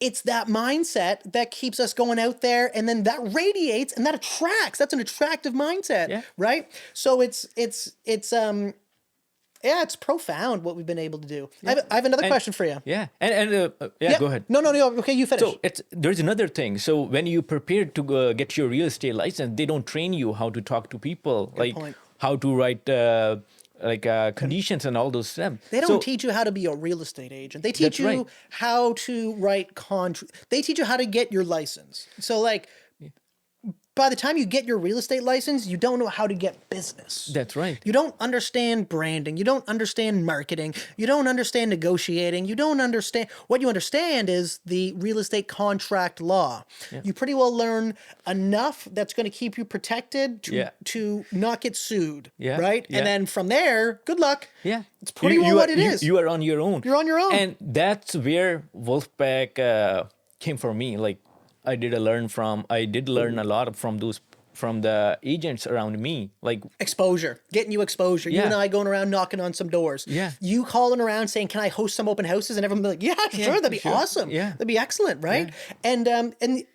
it's that mindset that keeps us going out there, and then that radiates and that attracts. That's an attractive mindset, right? So it's profound what we've been able to do. I have another question for you. Yeah. And go ahead. No. Okay, you finish. So there's another thing. So when you prepare to get your real estate license, they don't train you how to talk to people, point. how to write conditions and all those stuff. They don't teach you how to be a real estate agent. They teach you how to write contract. They teach you how to get your license. So like by the time you get your real estate license, you don't know how to get business. That's right. You don't understand branding. You don't understand marketing. You don't understand negotiating. You don't understand. What you understand is the real estate contract law. You pretty well learn enough that's going to keep you protected to not get sued. Right? And then from there, good luck. Yeah. It's pretty well what it is. You are on your own. You're on your own. And that's where Wolfpack came for me. Like, I did learn a lot from the agents around me. Like, exposure, getting you exposure. You and I going around knocking on some doors. Yeah. You calling around saying, "Can I host some open houses?" And everyone be like, "Yeah, sure, that'd be awesome. Yeah. That'd be excellent, right?" And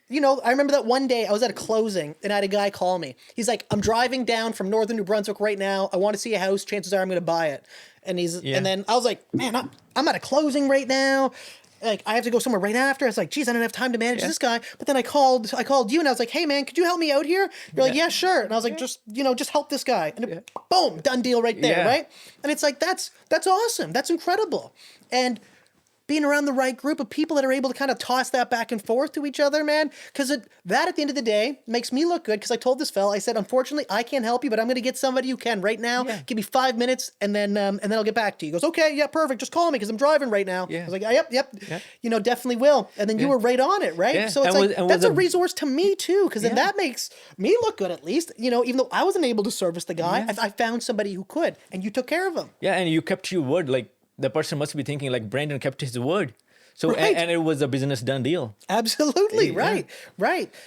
you know, I remember that one day I was at a closing and I had a guy call me. He's like, "I'm driving down from northern New Brunswick right now. I want to see a house. Chances are I'm going to buy it." And and then I was like, "Man, I'm at a closing right now. Like, I have to go somewhere right after." I was like, "Geez, I don't have time to manage this guy." But then I called you and I was like, "Hey man, could you help me out here?" You're like, "Yeah, sure." And I was like, just help this guy. And boom, done deal right there, right? And it's like, that's awesome. That's incredible. And being around the right group of people that are able to kind of toss that back and forth to each other, man. Because that at the end of the day makes me look good. Because I told this fella, I said, "Unfortunately, I can't help you, but I'm going to get somebody who can right now. Give me 5 minutes, and then I'll get back to you." He goes, "Okay, yeah, perfect. Just call me because I'm driving right now." I was like, "Yep. You know, definitely will." And then you were right on it, right? So it's that's a resource to me too, because then that makes me look good at least. You know, even though I wasn't able to service the guy, I found somebody who could, and you took care of him. Yeah, and you kept your word. Like, the person must be thinking, like, Brandon kept his word. So, and it was a business done deal. Absolutely. Right.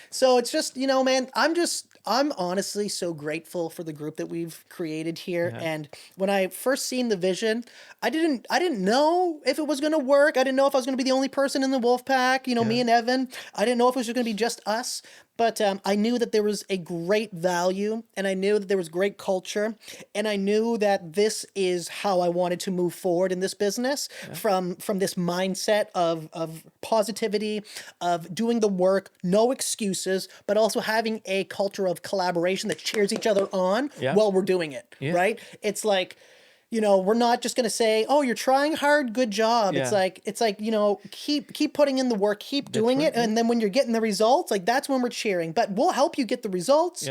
So it's just, you know, man, I'm honestly so grateful for the group that we've created here. And when I first seen the vision, I didn't know if it was going to work. I didn't know if I was going to be the only person in the Wolfpack, you know, me and Evan. I didn't know if it was going to be just us. But I knew that there was a great value, and I knew that there was great culture, and I knew that this is how I wanted to move forward in this business from this mindset of positivity, of doing the work, no excuses, but also having a culture of collaboration that cheers each other on while we're doing it, right? It's like, you know, we're not just going to say, "Oh, you're trying hard, good job." It's like, you know, keep putting in the work, keep doing it. And then when you're getting the results, like, that's when we're cheering. But we'll help you get the results.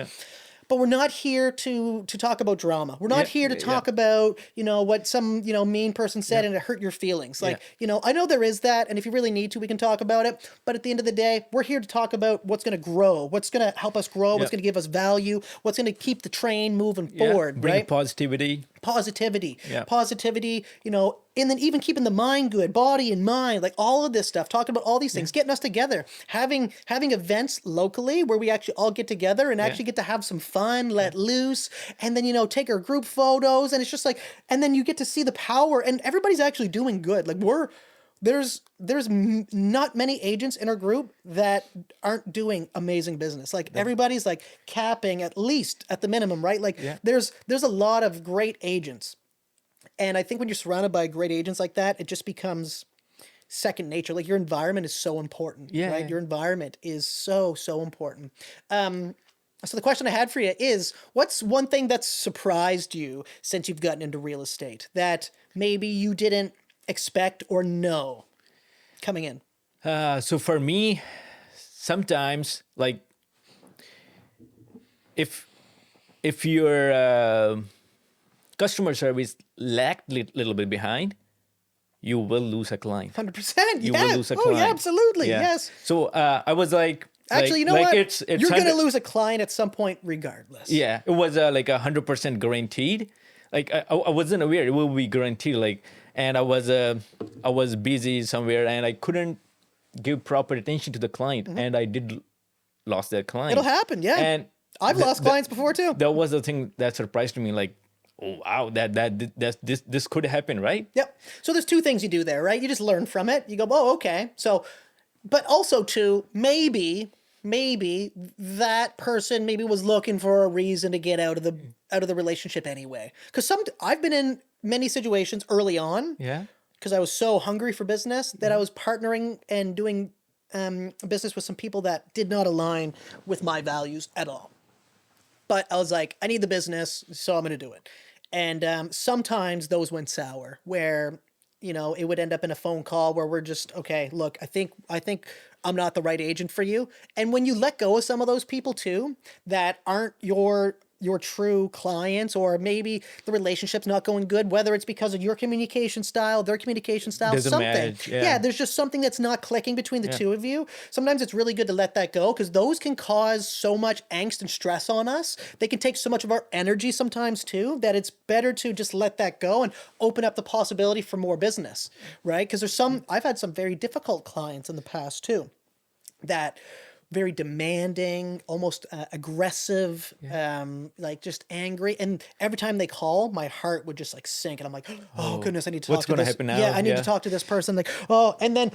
But we're not here to talk about drama. We're not here to talk about, you know, what some, you know, mean person said and it hurt your feelings. Like, you know, I know there is that. And if you really need to, we can talk about it. But at the end of the day, we're here to talk about what's going to grow, what's going to help us grow, what's going to give us value, what's going to keep the train moving forward, Bring positivity, you know, and then even keeping the mind good, body and mind, like all of this stuff, talking about all these things, getting us together, having events locally where we actually all get together and actually get to have some fun, let loose, and then, you know, take our group photos. And it's just like, and then you get to see the power, and everybody's actually doing good. Like, there's not many agents in our group that aren't doing amazing business. Like, everybody's like capping at least at the minimum, right? Like, there's a lot of great agents. And I think when you're surrounded by great agents like that, it just becomes second nature. Like, your environment is so important, right? Your environment is so important. So the question I had for you is, what's one thing that's surprised you since you've gotten into real estate that maybe you didn't expect or know coming in? So for me, sometimes, like, if your customer service lagged little bit behind, you will lose a client. 100%. You will lose a client. Oh, yeah, absolutely. Yes. So I was like, actually, you know like what? You're going to lose a client at some point regardless. Yeah, it was like 100% guaranteed. Like, I wasn't aware it will be guaranteed. Like, and I was busy somewhere and I couldn't give proper attention to the client, and I did lost that client. It'll happen, yeah. And I've lost clients before too. That was the thing that surprised me. Like, oh wow, this could happen, right? Yep. So there's two things you do there, right? You just learn from it. You go, "Oh, okay." So, but also too, maybe that person maybe was looking for a reason to get out of the relationship anyway. Because I've been in many situations early on. Yeah. Because I was so hungry for business that I was partnering and doing business with some people that did not align with my values at all. But I was like, I need the business, so I'm going to do it. And sometimes those went sour, where, you know, it would end up in a phone call where we're just, okay, look, I think I'm not the right agent for you. And when you let go of some of those people too, that aren't your true clients, or maybe the relationship's not going good, whether it's because of your communication style, their communication style, Doesn't something. match, yeah. There's just something that's not clicking between the two of you. Sometimes it's really good to let that go, because those can cause so much angst and stress on us. They can take so much of our energy sometimes too, that it's better to just let that go and open up the possibility for more business, right? Because I've had some very difficult clients in the past too, that very demanding, almost aggressive, like just angry. And every time they call, my heart would just like sink. And I'm like, oh goodness, I need to talk What's to gonna this. happen now? Yeah, I need to talk to this person. Like, oh, and then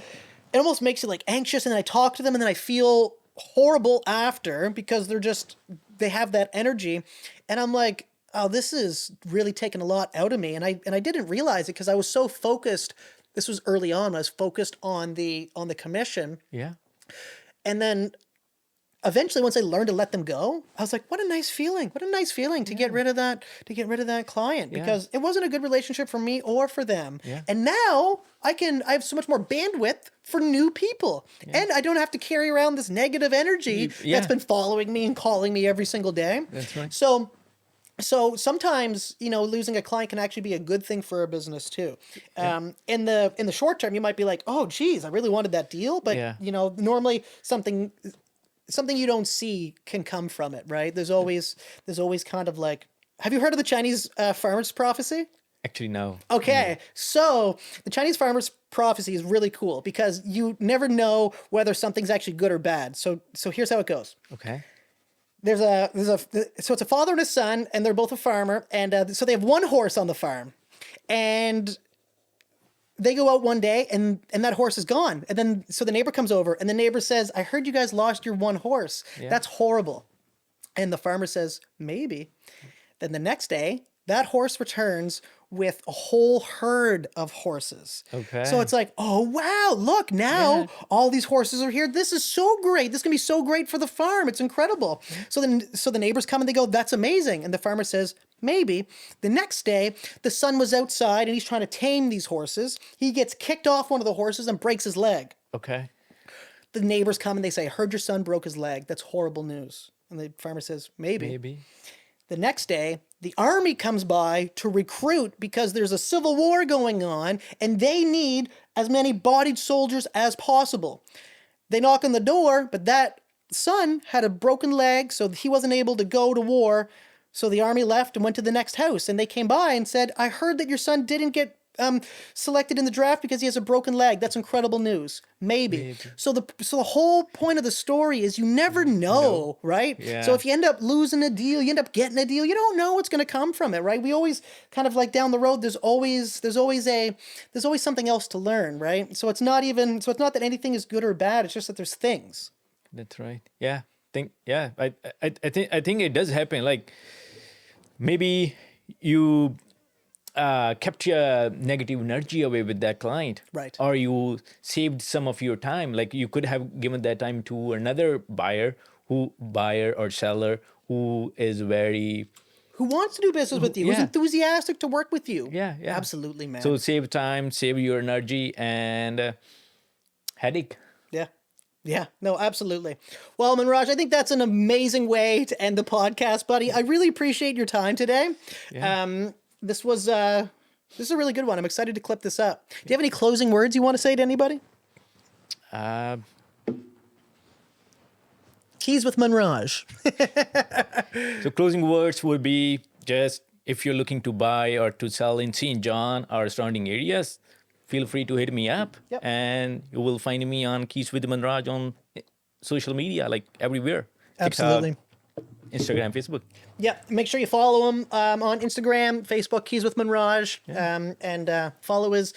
it almost makes you like anxious. And then I talk to them and then I feel horrible after, because they have that energy. And I'm like, oh, this is really taking a lot out of me. And I didn't realize it, because I was so focused. This was early on. I was focused on the commission. Yeah. And then eventually, once I learned to let them go, I was like, what a nice feeling. What a nice feeling to get rid of that client, because it wasn't a good relationship for me or for them. Yeah. And now I have so much more bandwidth for new people. And I don't have to carry around this negative energy that's been following me and calling me every single day. That's right. So sometimes, losing a client can actually be a good thing for a business too. In the short term, you might be like, oh, geez, I really wanted that deal. But, normally something you don't see can come from it, right? There's always kind of like, have you heard of the Chinese farmer's prophecy? Actually, no. Okay, so the Chinese farmer's prophecy is really cool, because you never know whether something's actually good or bad. So here's how it goes. Okay. So it's a father and a son, and they're both a farmer, and so they have one horse on the farm, and they go out one day and that horse is gone. And then, so the neighbor comes over and the neighbor says, I heard you guys lost your one horse. Yeah. That's horrible. And the farmer says, maybe. Then the next day, that horse returns with a whole herd of horses. Okay. So it's like, oh, wow, look, now all these horses are here. This is so great. This can be so great for the farm. It's incredible. So the neighbors come and they go, that's amazing. And the farmer says, maybe. The next day, the son was outside and he's trying to tame these horses. He gets kicked off one of the horses and breaks his leg. Okay. The neighbors come and they say, I heard your son broke his leg. That's horrible news. And the farmer says, maybe. Maybe. The next day, the army comes by to recruit because there's a civil war going on and they need as many bodied soldiers as possible. They knock on the door, but that son had a broken leg, so he wasn't able to go to war. So the army left and went to the next house, and they came by and said, I heard that your son didn't get selected in the draft because he has a broken leg. That's incredible news. Maybe. So the whole point of the story is you never know, right? Yeah. So if you end up losing a deal, you end up getting a deal, you don't know what's going to come from it, right? We always kind of like down the road, there's always something else to learn, right? So it's not that anything is good or bad. It's just that there's things. That's right. Yeah. I think it does happen. Like maybe you kept your negative energy away with that client. Right. Or you saved some of your time. Like you could have given that time to another buyer or seller who wants to do business with you, who's enthusiastic to work with you. Yeah. Absolutely, man. So save time, save your energy, and headache. Yeah, no, absolutely. Well, Manraj, I think that's an amazing way to end the podcast, buddy. I really appreciate your time today. Yeah. This is a really good one. I'm excited to clip this up. Do you have any closing words you want to say to anybody? Keys with Manraj. So closing words would be just if you're looking to buy or to sell in St. John or surrounding areas, feel free to hit me up. Yep. And you will find me on Keys with Manraj on social media, like everywhere. Absolutely. TikTok, Instagram, Facebook. Yeah, make sure you follow him on Instagram, Facebook, Keys with Manraj, and follow his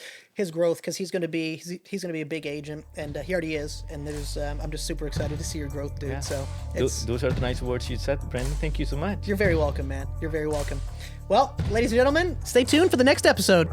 growth, because he's going to be a big agent, and he already is. And I'm just super excited to see your growth, dude. Yeah. So those are the nice words you said, Brandon. Thank you so much. You're very welcome, man. You're very welcome. Well, ladies and gentlemen, stay tuned for the next episode.